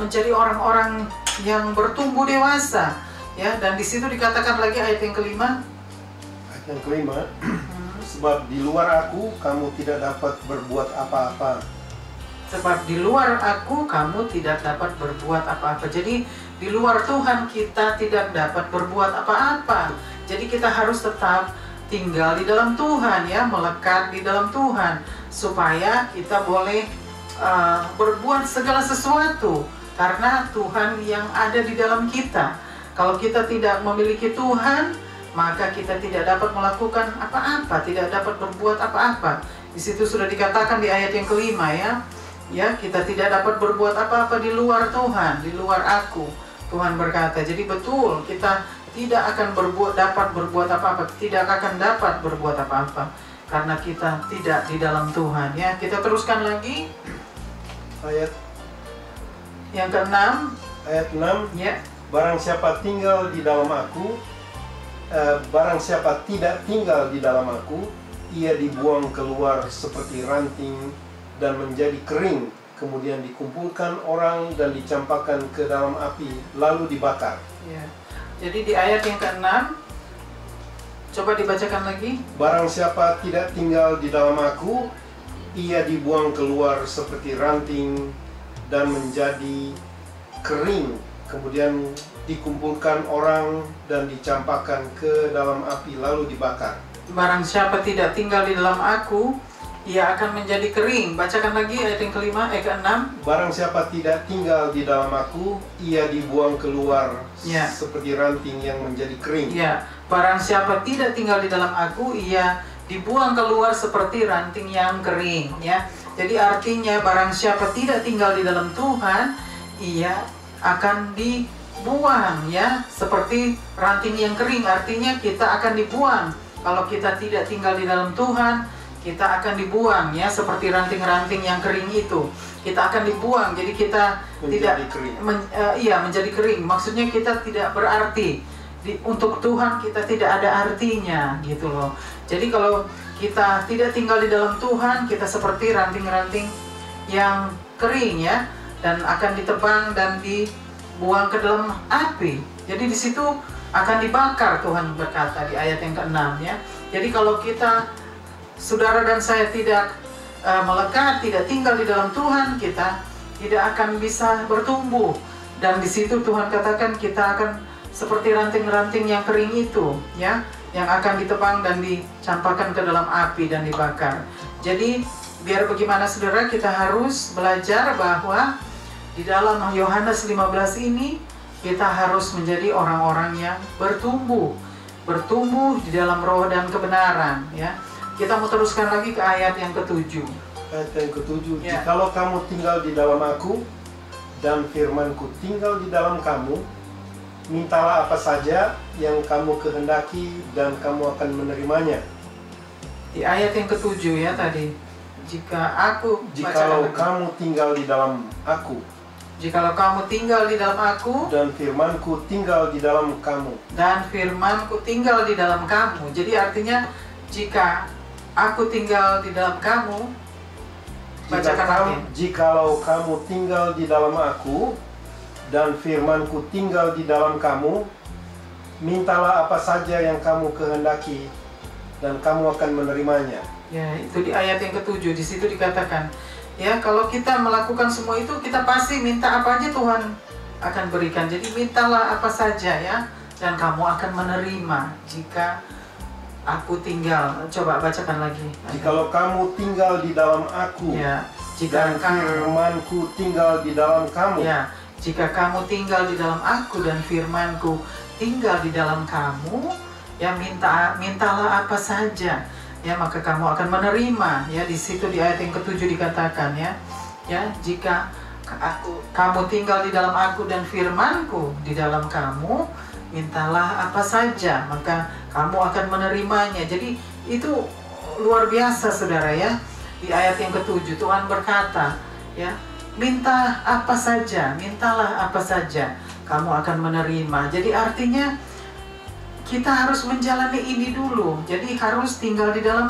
Speaker 1: menjadi orang-orang yang bertumbuh dewasa ya. Dan di situ dikatakan lagi ayat yang kelima.
Speaker 2: Ayat yang kelima. Sebab di luar aku kamu tidak dapat berbuat apa-apa.
Speaker 1: Sebab di luar aku kamu tidak dapat berbuat apa-apa. Jadi di luar Tuhan kita tidak dapat berbuat apa-apa. Jadi kita harus tetap tinggal di dalam Tuhan ya, melekat di dalam Tuhan, supaya kita boleh berbuat segala sesuatu karena Tuhan yang ada di dalam kita. Kalau kita tidak memiliki Tuhan, maka kita tidak dapat melakukan apa-apa, tidak dapat berbuat apa-apa. Di situ sudah dikatakan di ayat yang kelima ya. Ya, kita tidak dapat berbuat apa-apa di luar Tuhan, di luar aku. Tuhan berkata, jadi betul kita tidak akan dapat berbuat apa-apa, tidak akan dapat berbuat apa-apa karena kita tidak di dalam Tuhan ya. Kita teruskan lagi
Speaker 2: ayat
Speaker 1: yang ke-6.
Speaker 2: Ayat 6
Speaker 1: ya.
Speaker 2: Barang siapa tinggal di dalam aku, barang siapa tidak tinggal di dalam aku, ia dibuang keluar seperti ranting dan menjadi kering, kemudian dikumpulkan orang dan dicampakkan ke dalam api, lalu dibakar.
Speaker 1: Ya. Jadi di ayat yang ke-6, coba dibacakan lagi.
Speaker 2: Barang siapa tidak tinggal di dalam aku, ia dibuang keluar seperti ranting dan menjadi kering, kemudian dikumpulkan orang dan dicampakkan ke dalam api, lalu dibakar.
Speaker 1: Barang siapa tidak tinggal di dalam aku, ia akan menjadi kering. Bacakan lagi ayat yang kelima, ayat ke-6.
Speaker 2: Barang siapa tidak tinggal di dalam aku, ia dibuang keluar seperti ranting yang menjadi kering.
Speaker 1: Ya, barang siapa tidak tinggal di dalam aku, ia dibuang keluar seperti ranting yang kering. Ya, jadi artinya barang siapa tidak tinggal di dalam Tuhan, ia akan dibuang ya, seperti ranting yang kering. Artinya kita akan dibuang. Kalau kita tidak tinggal di dalam Tuhan, kita akan dibuang ya, seperti ranting-ranting yang kering itu. Kita akan dibuang. Jadi kita
Speaker 2: menjadi kering.
Speaker 1: Menjadi kering. Maksudnya kita tidak berarti. Untuk Tuhan kita tidak ada artinya gitu loh. Jadi kalau kita tidak tinggal di dalam Tuhan, kita seperti ranting-ranting yang kering ya, dan akan ditebang dan dibuang ke dalam api. Jadi di situ akan dibakar, Tuhan berkata di ayat yang ke-6 ya. Jadi kalau kita, saudara dan saya, tidak melekat, tidak tinggal di dalam Tuhan, kita tidak akan bisa bertumbuh. Dan di situ Tuhan katakan kita akan seperti ranting-ranting yang kering itu ya, yang akan ditebang dan dicampakkan ke dalam api dan dibakar. Jadi biar bagaimana saudara, kita harus belajar bahwa di dalam Yohanes 15 ini kita harus menjadi orang-orang yang bertumbuh di dalam roh dan kebenaran ya. Kita mau teruskan lagi ke ayat yang ke-7.
Speaker 2: Ayat yang ke-7.
Speaker 1: Ya.
Speaker 2: Jikalau kamu tinggal di dalam aku dan firmanku tinggal di dalam kamu, mintalah apa saja yang kamu kehendaki dan kamu akan menerimanya.
Speaker 1: Di ayat yang ke-7 ya tadi.
Speaker 2: Jikalau kamu tinggal di dalam aku.
Speaker 1: Jikalau kamu tinggal di dalam aku.
Speaker 2: Dan firmanku tinggal di dalam kamu.
Speaker 1: Dan firmanku tinggal di dalam kamu. Jadi artinya jika aku tinggal di dalam kamu. Bacakan lagi.
Speaker 2: Jikalau kamu tinggal di dalam aku dan firmanku tinggal di dalam kamu, mintalah apa saja yang kamu kehendaki dan kamu akan menerimanya.
Speaker 1: Ya, itu di ayat yang ke-7, di situ dikatakan, ya kalau kita melakukan semua itu, kita pasti minta apa aja Tuhan akan berikan. Jadi mintalah apa saja ya, dan kamu akan menerima jika aku tinggal. Coba bacakan lagi.
Speaker 2: Jikalau kamu tinggal di dalam aku,
Speaker 1: ya,
Speaker 2: dan firmanku tinggal di dalam kamu.
Speaker 1: Ya, jika kamu tinggal di dalam aku dan firmanku tinggal di dalam kamu, ya mintalah apa saja, ya maka kamu akan menerima. Ya, di situ di ayat yang ke-7 dikatakan ya jika kamu tinggal di dalam aku dan firmanku di dalam kamu, mintalah apa saja, maka kamu akan menerimanya. Jadi itu luar biasa saudara ya. Di ayat yang ke-7 Tuhan berkata, ya minta apa saja, mintalah apa saja, kamu akan menerima. Jadi artinya kita harus menjalani ini dulu. Jadi harus tinggal di dalam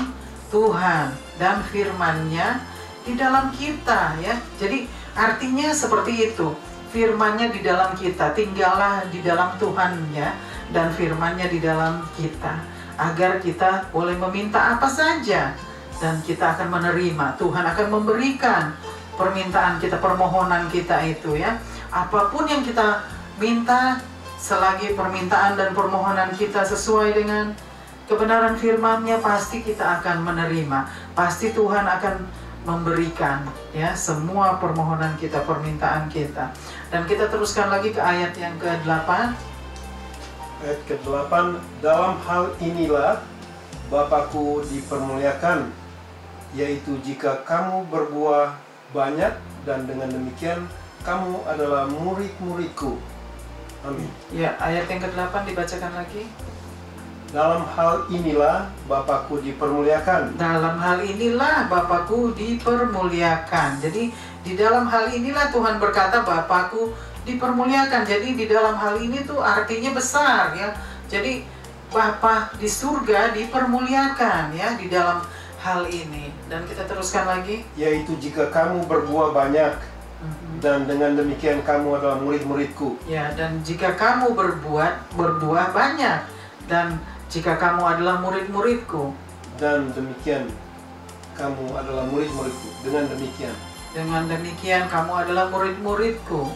Speaker 1: Tuhan dan firman-Nya di dalam kita ya. Jadi artinya seperti itu. Firman-Nya di dalam kita, tinggallah di dalam Tuhan-Nya dan firman-Nya di dalam kita, agar kita boleh meminta apa saja dan kita akan menerima. Tuhan akan memberikan permintaan kita, permohonan kita itu ya. Apapun yang kita minta, selagi permintaan dan permohonan kita sesuai dengan kebenaran firman-Nya, pasti kita akan menerima. Pasti Tuhan akan memberikan ya semua permohonan kita, permintaan kita. Dan kita teruskan lagi ke ayat yang ke-8.
Speaker 2: Ayat ke-8, dalam hal inilah Bapakku dipermuliakan, yaitu jika kamu berbuah banyak, dan dengan demikian kamu adalah murid-muridku. Amin.
Speaker 1: Ya, ayat yang ke-8 dibacakan lagi.
Speaker 2: Dalam hal inilah Bapakku dipermuliakan.
Speaker 1: Dalam hal inilah Bapakku dipermuliakan. Jadi di dalam hal inilah Tuhan berkata Bapakku dipermuliakan. Jadi di dalam hal ini tuh artinya besar ya. Jadi Bapa di surga dipermuliakan ya di dalam hal ini. Dan kita teruskan lagi,
Speaker 2: yaitu jika kamu berbuah banyak, dan dengan demikian kamu adalah murid-muridku.
Speaker 1: Ya, dan jika kamu berbuah banyak, dan jika kamu adalah murid-muridku,
Speaker 2: dan demikian kamu adalah murid-muridku. Dengan demikian
Speaker 1: kamu adalah murid-muridku.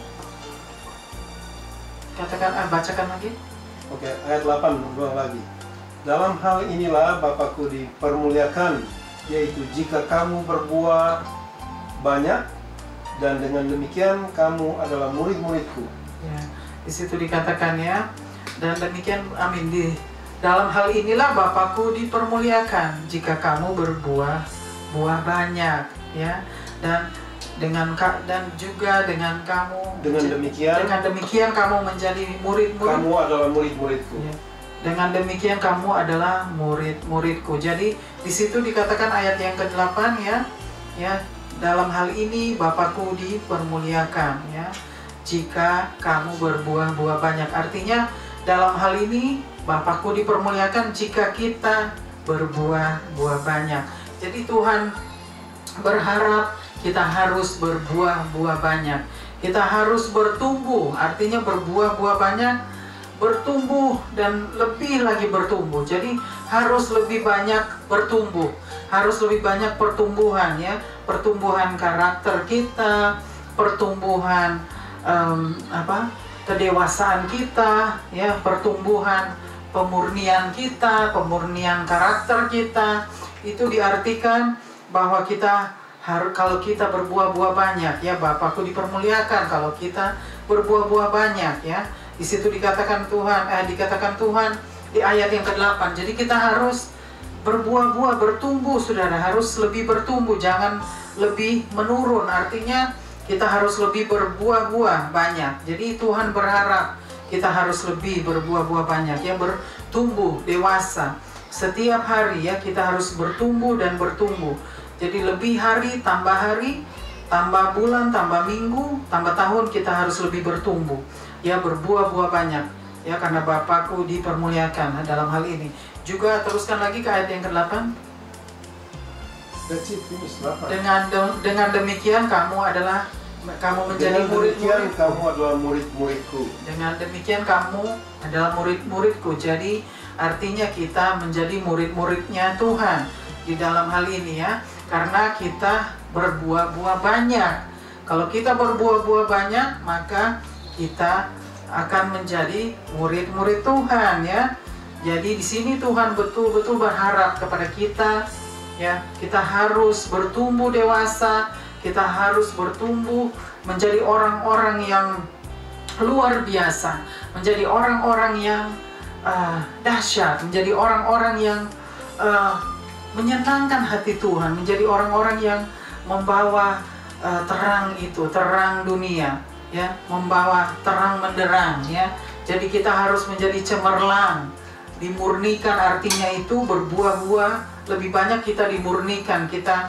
Speaker 1: Katakan, bacakan lagi.
Speaker 2: Oke, ayat 8 berulang lagi. Dalam hal inilah Bapakku dipermuliakan, yaitu jika kamu berbuah banyak, dan dengan demikian kamu adalah murid-muridku.
Speaker 1: Ya, di situ dikatakan ya, dan demikian, amin. Di dalam hal inilah Bapakku dipermuliakan, jika kamu berbuah banyak, ya, dan juga dengan kamu. Dengan demikian kamu menjadi murid-murid.
Speaker 2: Kamu adalah murid-muridku.
Speaker 1: Ya. Dengan demikian kamu adalah murid-muridku. Jadi di situ dikatakan ayat yang ke-8 ya, dalam hal ini Bapakku dipermuliakan ya, jika kamu berbuah banyak. Artinya dalam hal ini Bapakku dipermuliakan jika kita berbuah banyak. Jadi Tuhan berharap kita harus berbuah banyak. Kita harus bertumbuh, artinya berbuah banyak, bertumbuh dan lebih lagi bertumbuh. Jadi harus lebih banyak bertumbuh, harus lebih banyak pertumbuhan ya, pertumbuhan karakter kita, pertumbuhan kedewasaan kita ya, pertumbuhan pemurnian kita, pemurnian karakter kita. Itu diartikan bahwa kalau kita berbuah banyak ya, Bapakku dipermuliakan kalau kita berbuah banyak ya. Di situ dikatakan Tuhan di ayat yang ke-8. Jadi kita harus berbuah bertumbuh saudara, harus lebih bertumbuh, jangan lebih menurun. Artinya kita harus lebih berbuah banyak. Jadi Tuhan berharap kita harus lebih berbuah banyak ya, bertumbuh dewasa. Setiap hari ya kita harus bertumbuh dan bertumbuh. Jadi lebih hari, tambah bulan, tambah minggu, tambah tahun, kita harus lebih bertumbuh. Ya, berbuah-buah banyak. Ya, karena Bapakku dipermuliakan dalam hal ini. Juga teruskan lagi ke ayat yang ke-8. Dengan demikian kamu menjadi murid-muridku.
Speaker 2: Kamu adalah murid-muridku.
Speaker 1: Dengan demikian kamu adalah murid-muridku. Jadi artinya kita menjadi murid-muridnya Tuhan di dalam hal ini ya. Karena kita berbuah-buah banyak. Kalau kita berbuah-buah banyak, maka kita akan menjadi murid-murid Tuhan ya. Jadi di sini Tuhan betul-betul berharap kepada kita ya. Kita harus bertumbuh dewasa, kita harus bertumbuh menjadi orang-orang yang luar biasa, menjadi orang-orang yang dahsyat, menjadi orang-orang yang menyenangkan hati Tuhan, menjadi orang-orang yang membawa terang dunia, ya, membawa terang menderang, ya. Jadi kita harus menjadi cemerlang, dimurnikan artinya itu berbuah-buah, lebih banyak kita dimurnikan, kita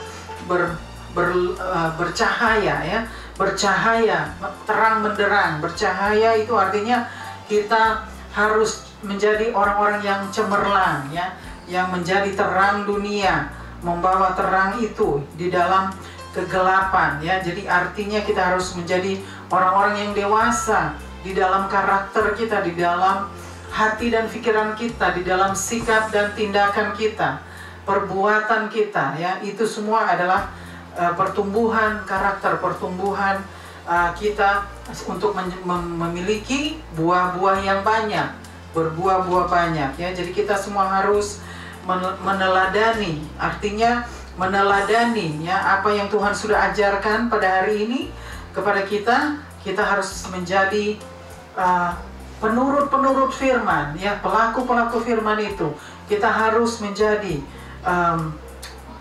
Speaker 1: bercahaya, ya, bercahaya, terang menderang, bercahaya itu artinya kita harus menjadi orang-orang yang cemerlang, ya, yang menjadi terang dunia, membawa terang itu di dalam kegelapan, ya. Jadi artinya kita harus menjadi orang-orang yang dewasa di dalam karakter kita, di dalam hati dan pikiran kita, di dalam sikap dan tindakan kita, perbuatan kita, ya. Itu semua adalah pertumbuhan karakter, pertumbuhan kita untuk memiliki buah-buah yang banyak, berbuah-buah banyak, ya. Jadi kita semua harus meneladani, artinya meneladani, ya, apa yang Tuhan sudah ajarkan pada hari ini kepada kita. Kita harus menjadi penurut-penurut firman, ya, pelaku-pelaku firman itu. Kita harus menjadi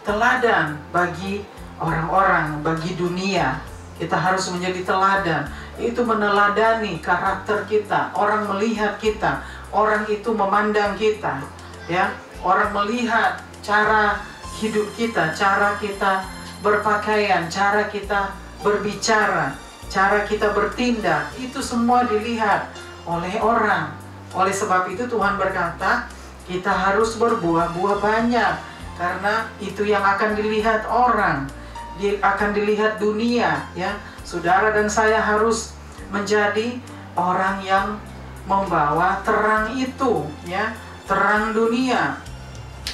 Speaker 1: teladan bagi orang-orang, bagi dunia. Kita harus menjadi teladan, itu meneladani karakter kita. Orang melihat kita, orang itu memandang kita, ya. Orang melihat cara hidup kita, cara kita berpakaian, cara kita berbicara, cara kita bertindak, itu semua dilihat oleh orang. Oleh sebab itu Tuhan berkata, kita harus berbuah-buah banyak, karena itu yang akan dilihat orang, akan dilihat dunia, ya. Saudara dan saya harus menjadi orang yang membawa terang itu, ya, terang dunia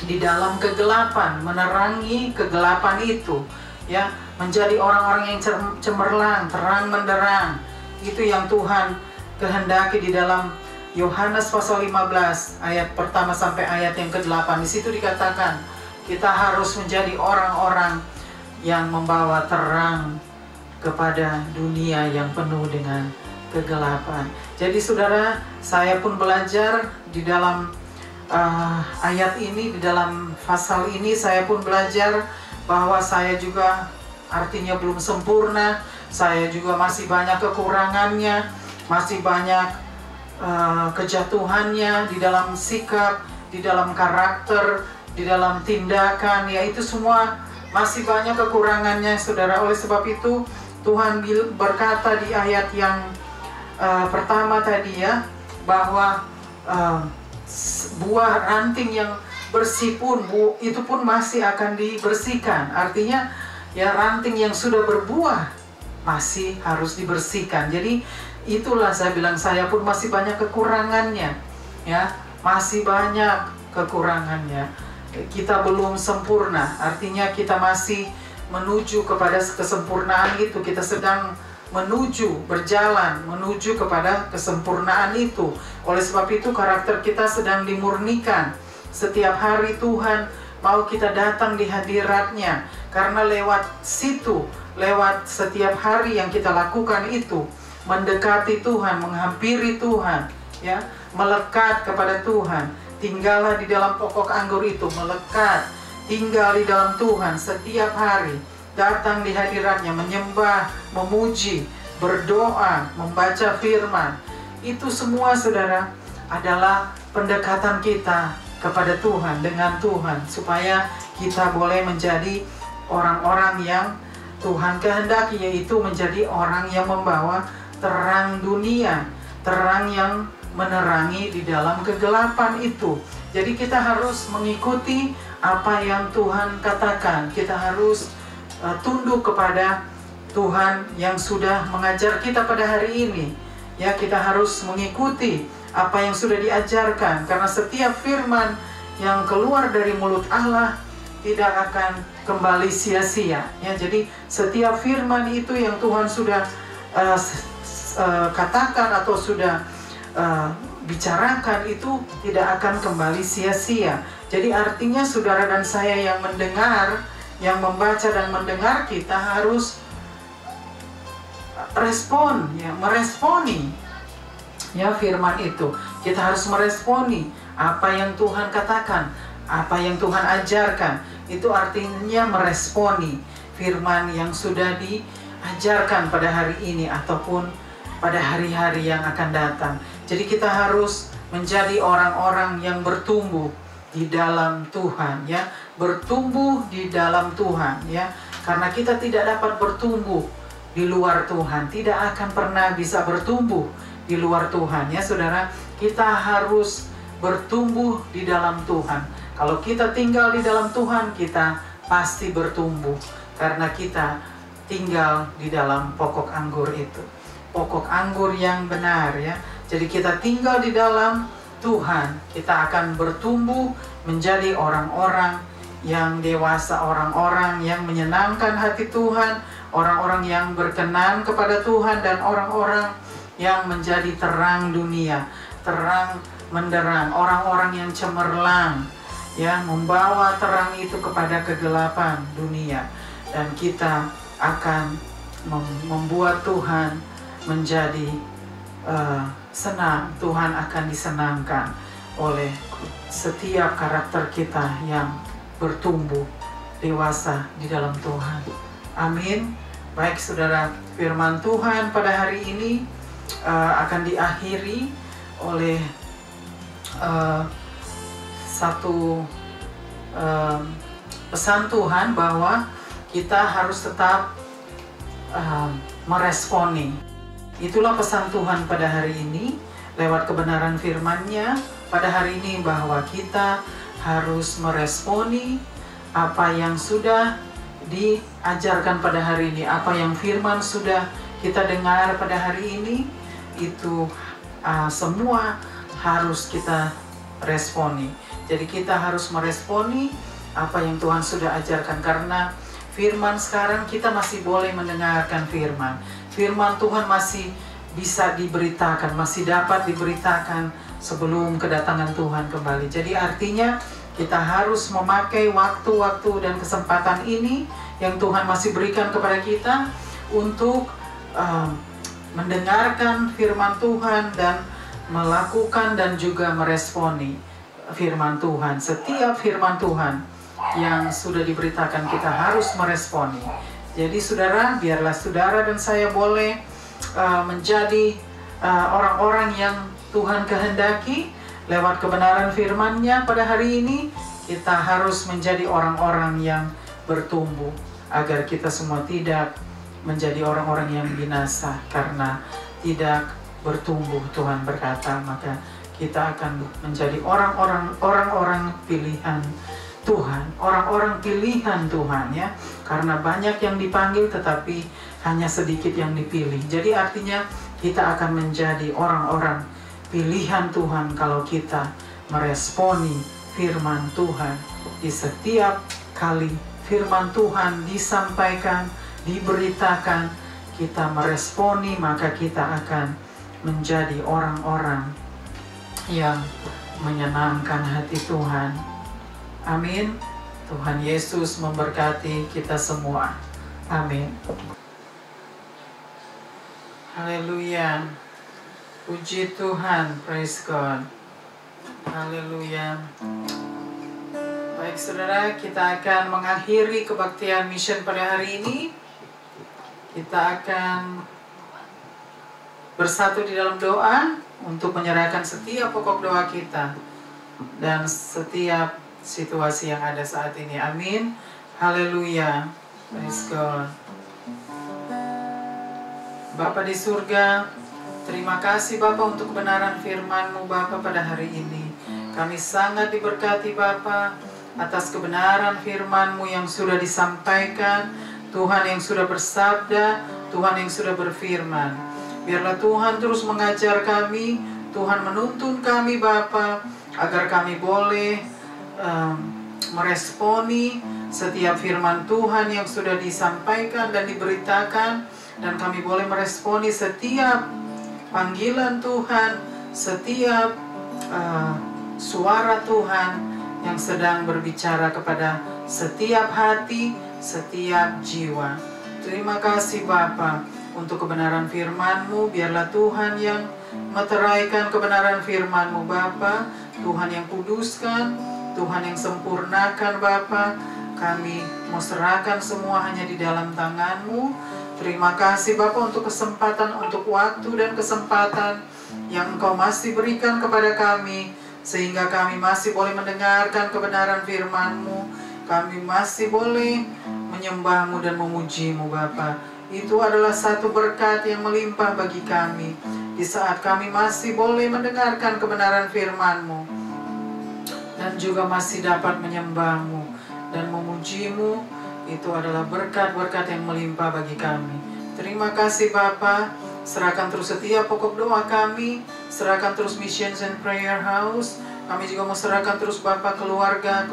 Speaker 1: di dalam kegelapan, menerangi kegelapan itu, ya, menjadi orang-orang yang cemerlang, terang menderang. Itu yang Tuhan kehendaki di dalam Yohanes pasal 15 ayat pertama sampai ayat yang ke-8. Di situ dikatakan kita harus menjadi orang-orang yang membawa terang kepada dunia yang penuh dengan kegelapan. Jadi saudara, saya pun belajar di dalam ayat ini, di dalam pasal ini saya pun belajar bahwa saya juga artinya belum sempurna. Saya juga masih banyak kekurangannya, masih banyak kejatuhannya di dalam sikap, di dalam karakter, di dalam tindakan, ya, itu semua masih banyak kekurangannya, saudara. Oleh sebab itu Tuhan berkata di ayat yang pertama tadi, ya, bahwa buah ranting yang bersih pun itu pun masih akan dibersihkan. Artinya, ya, ranting yang sudah berbuah masih harus dibersihkan. Jadi itulah saya bilang, saya pun masih banyak kekurangannya, ya, masih banyak kekurangannya. Kita belum sempurna, artinya kita masih menuju kepada kesempurnaan itu. Kita sedang berjalan menuju kepada kesempurnaan itu. Oleh sebab itu karakter kita sedang dimurnikan. Setiap hari Tuhan mau kita datang di hadirat-Nya, karena lewat situ, lewat setiap hari yang kita lakukan itu, mendekati Tuhan, menghampiri Tuhan, ya, melekat kepada Tuhan. Tinggallah di dalam pokok anggur itu, melekat, tinggal di dalam Tuhan setiap hari, datang di hadirat-Nya, menyembah, memuji, berdoa, membaca firman. Itu semua, saudara, adalah pendekatan kita kepada Tuhan, dengan Tuhan, supaya kita boleh menjadi orang-orang yang Tuhan kehendaki, yaitu menjadi orang yang membawa terang dunia, terang yang menerangi di dalam kegelapan itu. Jadi kita harus mengikuti apa yang Tuhan katakan. Kita harus tunduk kepada Tuhan yang sudah mengajar kita pada hari ini. Ya, kita harus mengikuti apa yang sudah diajarkan, karena setiap firman yang keluar dari mulut Allah tidak akan kembali sia-sia. Ya, jadi setiap firman itu yang Tuhan sudah katakan atau sudah bicarakan itu tidak akan kembali sia-sia. Jadi artinya saudara dan saya yang mendengar, yang membaca dan mendengar, kita harus respon, ya, meresponi ya firman itu. Kita harus meresponi apa yang Tuhan katakan, apa yang Tuhan ajarkan. Itu artinya meresponi firman yang sudah diajarkan pada hari ini ataupun pada hari-hari yang akan datang. Jadi kita harus menjadi orang-orang yang bertumbuh di dalam Tuhan, ya, bertumbuh di dalam Tuhan, ya. Karena kita tidak dapat bertumbuh di luar Tuhan, tidak akan pernah bisa bertumbuh di luar Tuhan, ya saudara. Kita harus bertumbuh di dalam Tuhan. Kalau kita tinggal di dalam Tuhan, kita pasti bertumbuh karena kita tinggal di dalam pokok anggur itu, pokok anggur yang benar, ya. Jadi kita tinggal di dalam Tuhan, kita akan bertumbuh menjadi orang-orang yang dewasa, orang-orang yang menyenangkan hati Tuhan, orang-orang yang berkenan kepada Tuhan, dan orang-orang yang menjadi terang dunia, terang menderang, orang-orang yang cemerlang, ya, membawa terang itu kepada kegelapan dunia. Dan kita akan membuat Tuhan menjadi senang. Tuhan akan disenangkan oleh setiap karakter kita yang bertumbuh dewasa di dalam Tuhan. Amin. Baik saudara, firman Tuhan pada hari ini akan diakhiri oleh satu pesan Tuhan bahwa kita harus tetap meresponi. Itulah pesan Tuhan pada hari ini lewat kebenaran firman-Nya pada hari ini, bahwa kita harus meresponi apa yang sudah diajarkan pada hari ini, apa yang firman sudah kita dengar pada hari ini, itu semua harus kita responi. Jadi kita harus meresponi apa yang Tuhan sudah ajarkan, karena firman sekarang kita masih boleh mendengarkan firman. Firman Tuhan masih bisa diberitakan, masih dapat diberitakan sebelum kedatangan Tuhan kembali. Jadi artinya kita harus memakai waktu-waktu dan kesempatan ini yang Tuhan masih berikan kepada kita untuk mendengarkan firman Tuhan dan melakukan dan juga meresponi firman Tuhan. Setiap firman Tuhan yang sudah diberitakan kita harus meresponi. Jadi saudara, biarlah saudara dan saya boleh menjadi orang-orang yang Tuhan kehendaki lewat kebenaran firman-Nya pada hari ini. Kita harus menjadi orang-orang yang bertumbuh agar kita semua tidak menjadi orang-orang yang binasa karena tidak bertumbuh. Tuhan berkata, maka kita akan menjadi orang-orang pilihan Tuhan, orang-orang pilihan Tuhan, ya. Karena banyak yang dipanggil tetapi hanya sedikit yang dipilih. Jadi artinya kita akan menjadi orang-orang pilihan Tuhan kalau kita meresponi firman Tuhan. Di setiap kali firman Tuhan disampaikan, diberitakan, kita meresponi, maka kita akan menjadi orang-orang yang menyenangkan hati Tuhan. Amin. Tuhan Yesus memberkati kita semua. Amin. Haleluya. Puji Tuhan. Praise God. Haleluya. Baik saudara, kita akan mengakhiri kebaktian mission pada hari ini. Kita akan bersatu di dalam doa untuk menyerahkan setiap pokok doa kita dan setiap situasi yang ada saat ini. Amin. Haleluya. Praise God. Bapa di surga, terima kasih Bapa untuk kebenaran firman-Mu Bapa pada hari ini. Kami sangat diberkati Bapa atas kebenaran firman-Mu yang sudah disampaikan, Tuhan yang sudah bersabda, Tuhan yang sudah berfirman. Biarlah Tuhan terus mengajar kami, Tuhan menuntun kami Bapa, agar kami boleh meresponi setiap firman Tuhan yang sudah disampaikan dan diberitakan, dan kami boleh meresponi setiap panggilan Tuhan, setiap suara Tuhan yang sedang berbicara kepada setiap hati, setiap jiwa. Terima kasih Bapa untuk kebenaran firman-Mu. Biarlah Tuhan yang meteraikan kebenaran firman-Mu Bapa, Tuhan yang kuduskan, Tuhan yang sempurnakan Bapa. Kami mau serahkan semua hanya di dalam tangan-Mu. Terima kasih Bapa untuk kesempatan, untuk waktu dan kesempatan yang Engkau masih berikan kepada kami, sehingga kami masih boleh mendengarkan kebenaran firman-Mu. Kami masih boleh menyembah-Mu dan memuji-Mu Bapa. Itu adalah satu berkat yang melimpah bagi kami di saat kami masih boleh mendengarkan kebenaran firman-Mu dan juga masih dapat menyembah-Mu dan memuji-Mu. Itu adalah berkat-berkat yang melimpah bagi kami. Terima kasih Bapa. Serahkan terus setiap pokok doa kami, serahkan terus Missions and Prayer House. Kami juga mau serahkan terus Bapa keluarga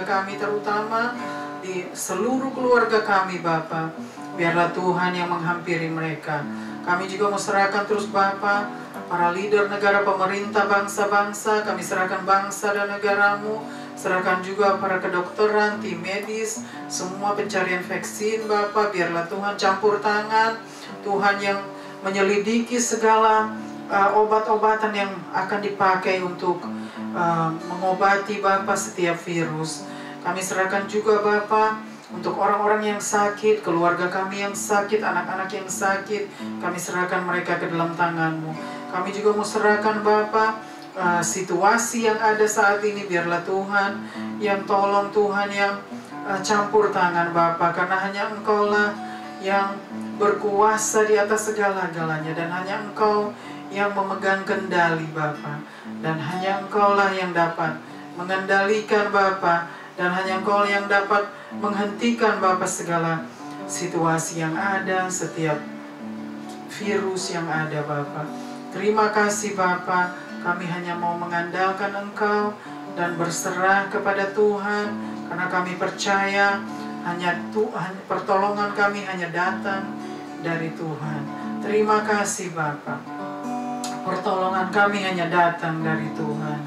Speaker 1: kami, terutama di seluruh keluarga kami Bapa. Biarlah Tuhan yang menghampiri mereka. Kami juga mau serahkan terus Bapa para leader negara, pemerintah, bangsa-bangsa. Kami serahkan bangsa dan negara-Mu. Serahkan juga para kedokteran, tim medis, semua pencarian vaksin Bapa. Biarlah Tuhan campur tangan, Tuhan yang menyelidiki segala obat-obatan yang akan dipakai untuk mengobati Bapa setiap virus. Kami serahkan juga Bapa untuk orang-orang yang sakit, keluarga kami yang sakit, anak-anak yang sakit. Kami serahkan mereka ke dalam tangan-Mu. Kami juga mau serahkan Bapa situasi yang ada saat ini. Biarlah Tuhan yang tolong, Tuhan yang campur tangan Bapa, karena hanya Engkau-lah yang berkuasa di atas segala-galanya, dan hanya Engkau yang memegang kendali Bapa, dan hanya Engkau-lah yang dapat mengendalikan Bapa, dan hanya Engkau yang dapat menghentikan Bapa segala situasi yang ada, setiap virus yang ada Bapa. Terima kasih Bapa. Kami hanya mau mengandalkan Engkau dan berserah kepada Tuhan, karena kami percaya hanya Tuhan, pertolongan kami hanya datang dari Tuhan. Terima kasih Bapa. Pertolongan kami hanya datang dari Tuhan.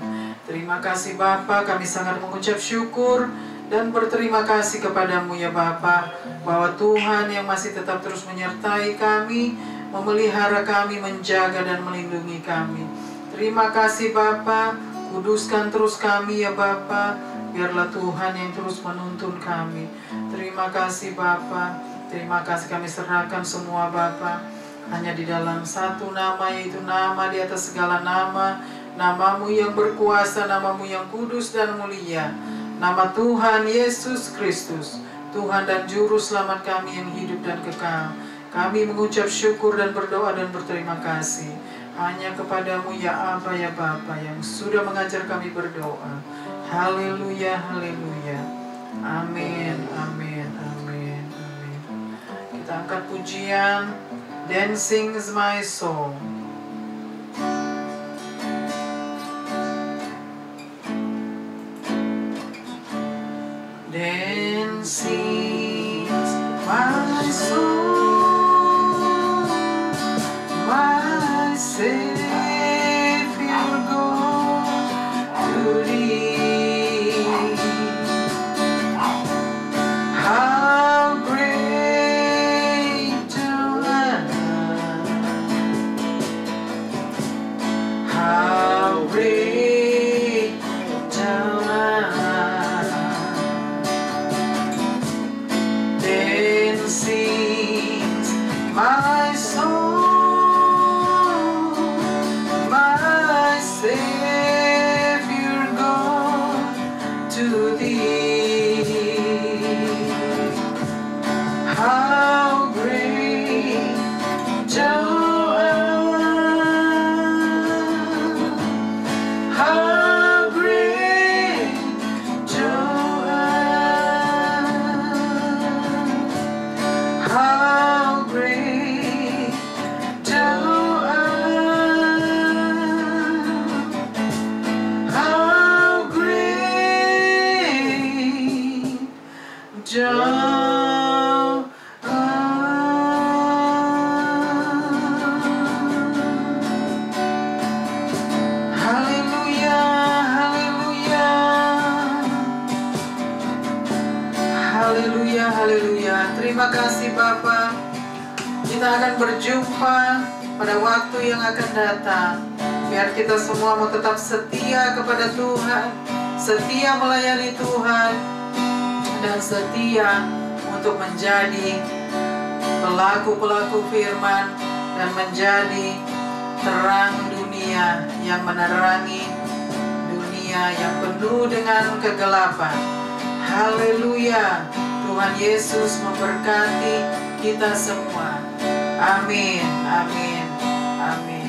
Speaker 1: Terima kasih Bapa, kami sangat mengucap syukur dan berterima kasih kepadamu ya Bapa, bahwa Tuhan yang masih tetap terus menyertai kami, memelihara kami, menjaga dan melindungi kami. Terima kasih Bapa, kuduskan terus kami ya Bapa, biarlah Tuhan yang terus menuntun kami. Terima kasih Bapa, terima kasih, kami serahkan semua Bapa hanya di dalam satu nama, yaitu nama di atas segala nama, nama-Mu yang berkuasa, nama-Mu yang kudus dan mulia, nama Tuhan Yesus Kristus, Tuhan dan Juru Selamat kami yang hidup dan kekal. Kami mengucap syukur dan berdoa dan berterima kasih hanya kepadamu ya Aba ya Bapa, yang sudah mengajar kami berdoa. Haleluya, haleluya. Amin, amin, amin, amin. Kita angkat pujian Dancing is my soul. Dancing is my soul, my Savior God to thee. How great thou art, kasih Bapa. Kita akan berjumpa pada waktu yang akan datang. Biar kita semua mau tetap setia kepada Tuhan, setia melayani Tuhan, dan setia untuk menjadi pelaku-pelaku firman dan menjadi terang dunia yang menerangi dunia yang penuh dengan kegelapan. Haleluya. Tuhan Yesus memberkati kita semua. Amin, amin, amin.